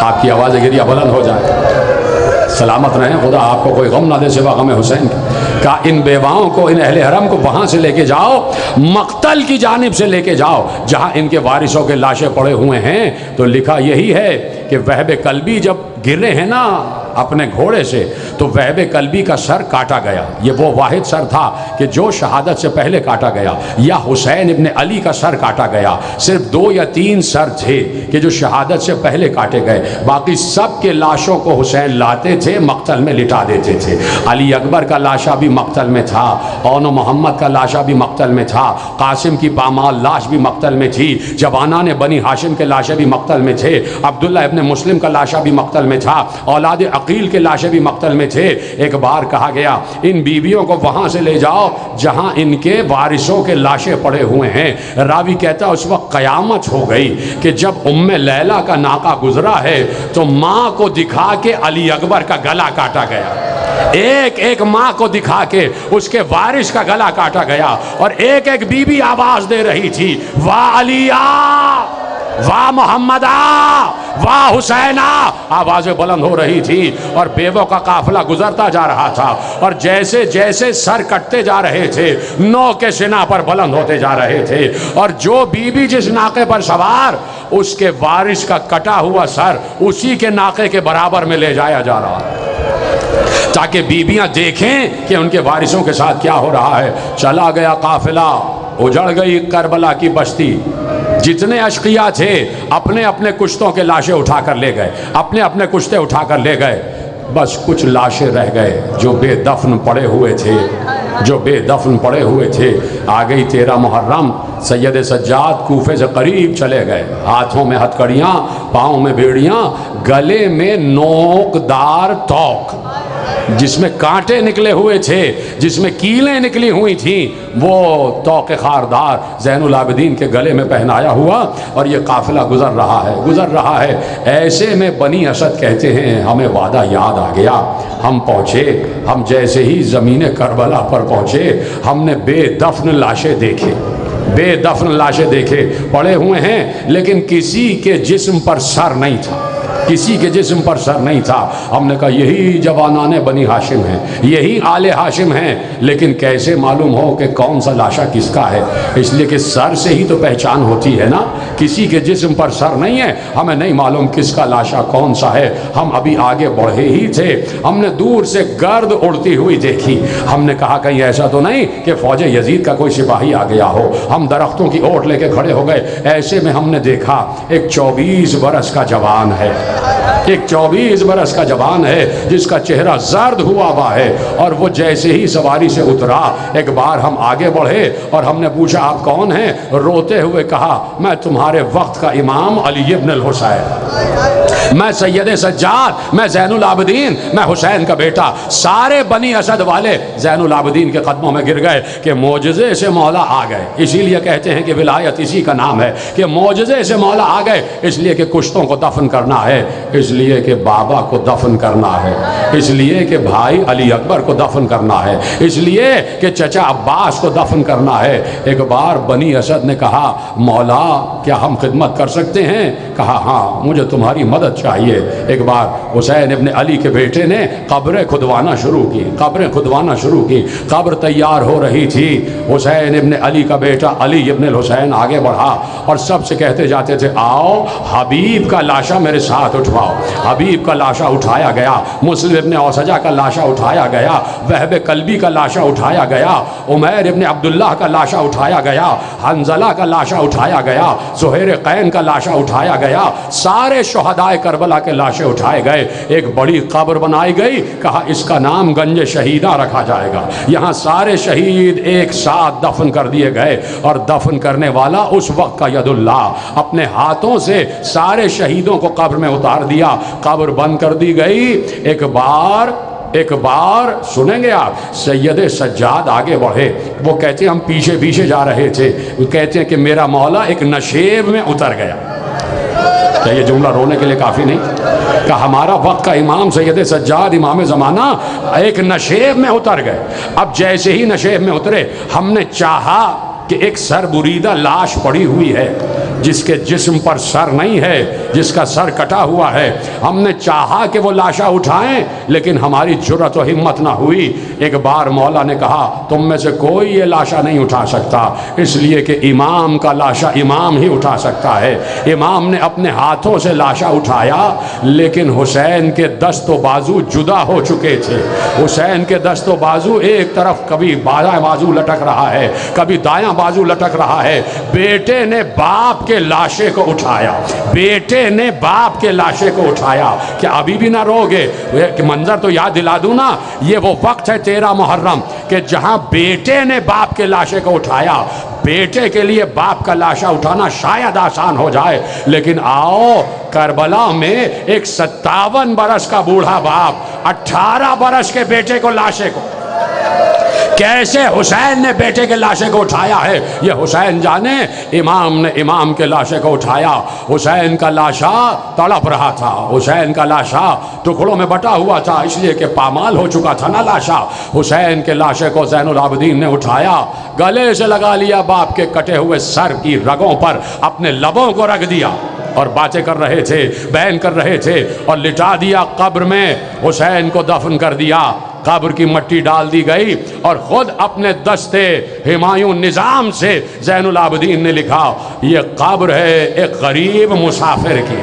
آپ کی آواز گریہ بلند ہو جائے۔ سلامت رہیں، خدا آپ کو کوئی غم نہ دے سوا غم حسین کی۔ کہا ان بیواؤں کو، ان اہل حرم کو وہاں سے لے کے جاؤ، مقتل کی جانب سے لے کے جاؤ جہاں ان کے وارثوں کے لاشیں پڑے ہوئے ہیں۔ تو لکھا یہی ہے کہ وہب کلبی جب گرے ہیں نا اپنے گھوڑے سے تو وہب کلبی کا سر کاٹا گیا۔ یہ وہ واحد سر تھا کہ جو شہادت سے پہلے کاٹا گیا، یا حسین ابن علی کا سر کاٹا گیا۔ صرف 2 یا 3 سر تھے کہ جو شہادت سے پہلے کاٹے گئے، باقی سب کے لاشوں کو حسین لاتے تھے، مقتل میں لٹا دیتے تھے۔ علی اکبر کا لاشا بھی مقتل میں تھا، اون و محمد کا لاشا بھی مقتل میں تھا، قاسم کی پامال لاش بھی مقتل میں تھی، جوانان بنی ہاشم کے لاشے بھی مقتل میں تھے، عبداللہ ابن مسلم کا لاشا بھی مقتل میں تھا، اولاد عقیل کے لاشے بھی مقتل میں تھے۔ ایک بار کہا گیا ان بیویوں کو وہاں سے لے جاؤ جہاں ان کے وارثوں کے لاشیں پڑے ہوئے ہیں۔ راوی کہتا اس وقت قیامت ہو گئی کہ جب ام لیلہ کا ناقہ گزرا ہے تو ماں کو دکھا کے علی اکبر کا گلا کاٹا گیا، ایک ایک ماں کو دکھا کے اس کے وارث کا گلا کاٹا گیا، اور ایک ایک بیوی آواز دے رہی تھی واہ علیہ، واہ محمدہ، واہ حسینہ، آوازیں بلند ہو رہی تھی، اور بیووں کا قافلہ گزرتا جا رہا تھا، اور جیسے جیسے سر کٹتے جا رہے تھے نو کے سنا پر بلند ہوتے جا رہے تھے، اور جو بیوی جس ناقے پر سوار اس کے وارث کا کٹا ہوا سر اسی کے ناقے کے برابر میں لے جایا جا رہا ہے تاکہ بیویاں دیکھیں کہ ان کے وارثوں کے ساتھ کیا ہو رہا ہے۔ چلا گیا قافلہ، اجڑ گئی کربلا کی بستی، جتنے اشقیاء تھے اپنے اپنے کشتوں کے لاشیں اٹھا کر لے گئے، اپنے اپنے کشتے اٹھا کر لے گئے، بس کچھ لاشیں رہ گئے جو بے دفن پڑے ہوئے تھے، جو بے دفن پڑے ہوئے تھے۔ آ گئی 13 محرم، سید سجاد کوفے سے قریب چلے گئے، ہاتھوں میں ہتھکڑیاں، پاؤں میں بیڑیاں، گلے میں نوک دار توق جس میں کانٹے نکلے ہوئے تھے، جس میں کیلیں نکلی ہوئی تھیں، وہ توق خاردار زین العابدین کے گلے میں پہنایا ہوا، اور یہ قافلہ گزر رہا ہے۔ ایسے میں بنی اسد کہتے ہیں ہمیں وعدہ یاد آ گیا، ہم پہنچے، ہم جیسے ہی زمین کربلا پر پہنچے ہم نے بے دفن لاشیں دیکھے، بے دفن لاشیں دیکھے، پڑے ہوئے ہیں لیکن کسی کے جسم پر سر نہیں تھا، کسی کے جسم پر سر نہیں تھا۔ ہم نے کہا یہی جوانان بنی ہاشم ہیں، یہی آل ہاشم ہیں، لیکن کیسے معلوم ہو کہ کون سا لاشا کس کا ہے؟ اس لیے کہ سر سے ہی تو پہچان ہوتی ہے نا، کسی کے جسم پر سر نہیں ہے، ہمیں نہیں معلوم کس کا لاشا کون سا ہے۔ ہم ابھی آگے بڑھے ہی تھے، ہم نے دور سے گرد اڑتی ہوئی دیکھی، ہم نے کہا کہیں ایسا تو نہیں کہ فوج یزید کا کوئی سپاہی آ گیا ہو۔ ہم درختوں کی اوٹ لے کے کھڑے ہو گئے، ایسے میں ہم نے دیکھا ایک 24 برس کا جوان ہے، ایک 24 برس کا جوان ہے جس کا چہرہ زرد ہوا ہے، اور وہ جیسے ہی سواری سے اترا ایک بار ہم آگے بڑھے اور ہم نے پوچھا آپ کون ہیں؟ روتے ہوئے کہا میں تمہارے وقت کا امام علی ابن الحسین، میں سید سجاد، میں زین العابدین، میں حسین کا بیٹا۔ سارے بنی اسد والے زین العابدین کے قدموں میں گر گئے کہ معجزے سے مولا آ گئے۔ اسی لیے کہتے ہیں کہ ولایت اسی کا نام ہے کہ معجزے سے مولا آ گئے، اس لیے کہ کشتوں کو دفن کرنا ہے، اس لیے کہ بابا کو دفن کرنا ہے، اس لیے کہ بھائی علی اکبر کو دفن کرنا ہے، اس لیے کہ چچا عباس کو دفن کرنا ہے۔ ایک بار بنی اسد نے کہا مولا کیا ہم خدمت کر سکتے ہیں؟ کہا ہاں مجھے تمہاری مدد چاہیے۔ ایک بار حسین ابن علی کے بیٹے نے قبریں کھدوانا شروع کی، قبریں کھدوانا شروع کی، قبر تیار ہو رہی تھی۔ حسین ابن علی کا بیٹا علی ابن الحسین آگے بڑھا اور سب سے کہتے جاتے تھے آؤ حبیب کا لاشا میرے ساتھ اٹھواؤ۔ حبیب کا لاشا اٹھایا گیا، مسلم ابن اوسجہ کا لاشا اٹھایا گیا، وہب کلبی کا لاشا اٹھایا گیا، عمیر ابن عبداللہ کا لاشا اٹھایا گیا، حنظلہ کا لاشا اٹھایا گیا، زہیر قین کا لاشا اٹھایا گیا، سارے شہدائے کربلا کے لاشیں اٹھائے گئے۔ ایک بڑی قبر بنائی گئی، کہا اس کا نام گنج شہیدہ رکھا جائے گا۔ یہاں سارے شہید ایک ساتھ دفن کر دیے گئے، اور دفن کرنے والا اس وقت کا ید اللہ اپنے ہاتھوں سے سارے شہیدوں کو قبر میں اتار دیا، قبر بند کر دی گئی۔ ایک بار سنیں گے آپ، سید سجاد آگے بڑھے، وہ کہتے ہیں ہم پیچھے پیچھے جا رہے تھے، وہ کہتے ہیں کہ میرا مولا ایک نشیب میں اتر گیا۔ کیا یہ جملہ رونے کے لیے کافی نہیں؟ کہ ہمارا وقت کا امام سید سجاد امام زمانہ ایک نشیب میں اتر گئے۔ اب جیسے ہی نشیب میں اترے ہم نے چاہا کہ ایک سر بریدہ لاش پڑی ہوئی ہے جس کے جسم پر سر نہیں ہے، جس کا سر کٹا ہوا ہے. ہم نے چاہا کہ وہ لاشا اٹھائیں لیکن ہماری جرأت و ہمت نہ ہوئی. ایک بار مولا نے کہا تم میں سے کوئی یہ لاشا نہیں اٹھا سکتا، اس لیے کہ امام کا لاشا امام ہی اٹھا سکتا ہے. امام نے اپنے ہاتھوں سے لاشا اٹھایا لیکن حسین کے دست و بازو جدا ہو چکے تھے. حسین کے دست و بازو ایک طرف کبھی بایاں بازو لٹک رہا ہے، کبھی دایاں بازو لٹک رہا ہے. بیٹے نے باپ کے لاشے کو اٹھایا، بیٹے نے باپ کے لاشے کو اٹھایا. کہ ابھی بھی نہ رو گے؟ منظر تو یاد دلا دوں نا، یہ وہ وقت ہے 13 محرم کہ جہاں بیٹے نے باپ کے لاشے کو اٹھایا. بیٹے کے لیے باپ کا لاشا اٹھانا شاید آسان ہو جائے، لیکن آؤ کربلا میں ایک 57 برس کا بوڑھا باپ 18 برس کے بیٹے کو لاشے کو کیسے حسین نے بیٹے کے لاشے کو اٹھایا ہے یہ حسین جانے. امام نے امام کے لاشے کو اٹھایا. حسین کا لاشا تڑپ رہا تھا، حسین کا لاشا ٹکڑوں میں بٹا ہوا تھا اس لیے کہ پامال ہو چکا تھا نا لاشا. حسین کے لاشے کو زین العابدین نے اٹھایا، گلے سے لگا لیا، باپ کے کٹے ہوئے سر کی رگوں پر اپنے لبوں کو رکھ دیا اور باتیں کر رہے تھے، بیان کر رہے تھے، اور لٹا دیا قبر میں. حسین کو دفن کر دیا، قبر کی مٹی ڈال دی گئی، اور خود اپنے دستے ہمایوں نظام سے زین العابدین نے لکھا یہ قبر ہے ایک غریب مسافر کی،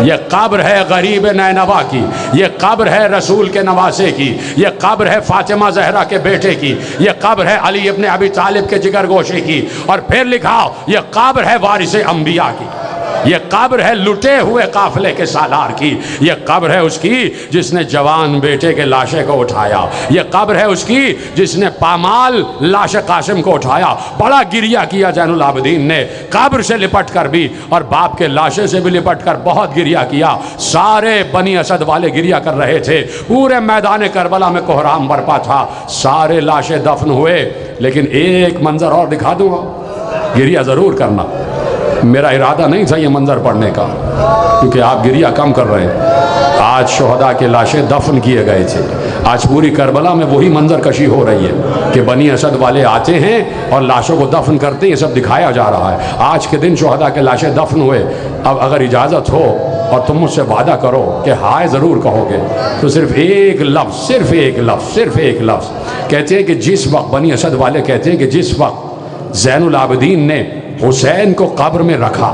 یہ قبر ہے غریب نینوا کی، یہ قبر ہے رسول کے نواسے کی، یہ قبر ہے فاطمہ زہرا کے بیٹے کی، یہ قبر ہے علی ابن ابی طالب کے جگر گوشے کی، اور پھر لکھا یہ قبر ہے وارث انبیاء کی، یہ قبر ہے لٹے ہوئے قافلے کے سالار کی، یہ قبر ہے اس کی جس نے جوان بیٹے کے لاشے کو اٹھایا، یہ قبر ہے اس کی جس نے پامال لاش قاسم کو اٹھایا. بڑا گریہ کیا زین العابدین نے، قبر سے لپٹ کر بھی اور باپ کے لاشے سے بھی لپٹ کر بہت گریہ کیا. سارے بنی اسد والے گریہ کر رہے تھے، پورے میدان کربلا میں کوہرام برپا تھا. سارے لاشیں دفن ہوئے، لیکن ایک منظر اور دکھا دوں گا، گریہ ضرور کرنا. میرا ارادہ نہیں تھا یہ منظر پڑھنے کا کیونکہ آپ گریہ کم کر رہے ہیں. آج شہداء کے لاشیں دفن کیے گئے تھے، آج پوری کربلا میں وہی منظر کشی ہو رہی ہے کہ بنی اسد والے آتے ہیں اور لاشوں کو دفن کرتے ہیں، یہ سب دکھایا جا رہا ہے. آج کے دن شہداء کے لاشیں دفن ہوئے. اب اگر اجازت ہو اور تم مجھ سے وعدہ کرو کہ ہائے ضرور کہو گے تو صرف ایک لفظ کہتے ہیں کہ جس وقت بنی اسد والے کہتے ہیں کہ جس وقت زین العابدین نے حسین کو قبر میں رکھا،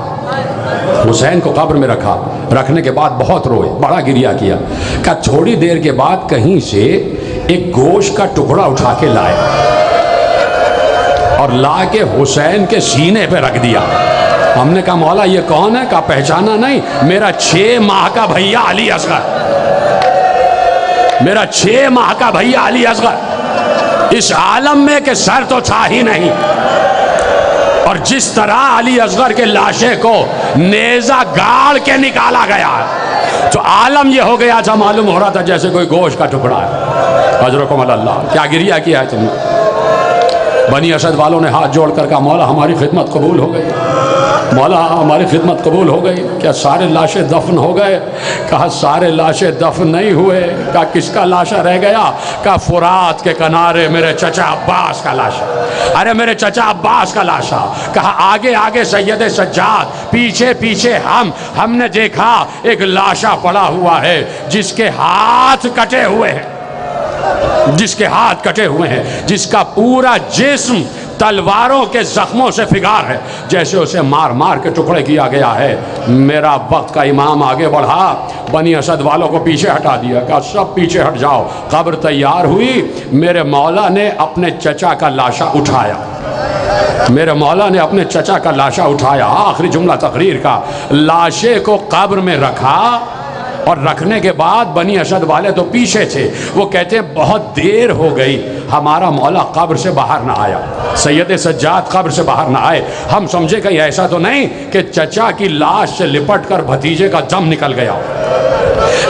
حسین کو قبر میں رکھا، رکھنے کے بعد بہت روئے، بڑا گریہ کیا. کہ تھوڑی دیر کے بعد کہیں سے ایک گوشت کا ٹکڑا اٹھا کے لائے اور لا کے حسین کے سینے پہ رکھ دیا. ہم نے کہا مولا یہ کون ہے؟ کہا پہچانا نہیں، میرا 6 ماہ کا بھیا علی اصغر، میرا 6 ماہ کا بھیا علی اصغر اس عالم میں کہ سر تو تھا ہی نہیں. اور جس طرح علی اصغر کے لاشے کو نیزہ گاڑ کے نکالا گیا تو عالم یہ ہو گیا تھا، معلوم ہو رہا تھا جیسے کوئی گوشت کا ٹکڑا ہے. اجرکم اللہ. کیا گریہ کیا ہے تم نے؟ بنی اسد والوں نے ہاتھ جوڑ کر کہا مولا ہماری خدمت قبول ہو گئی، مولا ہماری خدمت قبول ہو گئی. کیا سارے لاشیں دفن ہو گئے؟ کہا سارے لاشیں دفن نہیں ہوئے. کہا کس کا لاشا رہ گیا؟ کہا فرات کے کنارے میرے چچا عباس کا لاشا. ارے میرے چچا عباس کا لاشا. کہا آگے آگے سید سجاد، پیچھے پیچھے ہم نے دیکھا ایک لاشا پڑا ہوا ہے جس کے ہاتھ کٹے ہوئے ہیں، جس کے ہاتھ کٹے ہوئے ہیں، جس کا پورا جسم تلواروں کے زخموں سے فگار ہے، جیسے اسے مار مار کے ٹکڑے کیا گیا ہے. میرا وقت کا امام آگے بڑھا، بنی اسد والوں کو پیچھے ہٹا دیا، کہا سب پیچھے ہٹ جاؤ. قبر تیار ہوئی، میرے مولا نے اپنے چچا کا لاشا اٹھایا، میرے مولا نے اپنے چچا کا لاشا اٹھایا. آخری جملہ تقریر کا، لاشے کو قبر میں رکھا اور رکھنے کے بعد بنی اسد والے تو پیچھے تھے، وہ کہتے ہیں بہت دیر ہو گئی ہمارا مولا قبر سے باہر نہ آیا، سید سجاد قبر سے باہر نہ آئے. ہم سمجھے کہ ایسا تو نہیں کہ چچا کی لاش سے لپٹ کر بھتیجے کا دم نکل گیا،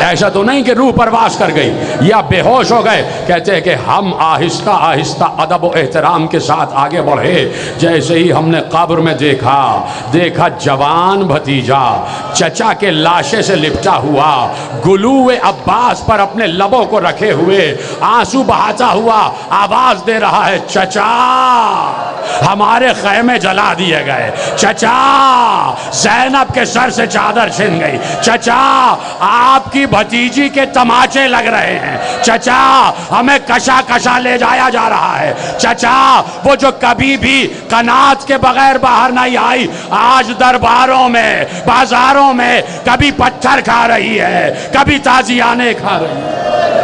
ایسا تو نہیں کہ روح پرواز کر گئی یا بے ہوش ہو گئے. کہتے ہیں کہ ہم آہستہ آہستہ ادب و احترام کے ساتھ آگے بڑھے. جیسے ہی ہم نے قبر میں دیکھا جوان بھتیجا چچا کے لاشے سے لپٹا ہوا، گلو عباس پر اپنے لبوں کو رکھے ہوئے، آنسو بہاتا ہوا آواز دے رہا ہے چچا. ہمارے خیمے جلا دیے گئے، چچا زینب کے سر سے چادر چھن گئی، چچا آپ کی بھتیجی کے تماچے لگ رہے ہیں، چچا ہمیں کشا کشا لے جایا جا رہا ہے، چچا وہ جو کبھی بھی قناعت کے بغیر باہر نہیں آئی آج درباروں میں بازاروں میں کبھی پتھر کھا رہی ہے، کبھی تازیانے کھا رہی ہے۔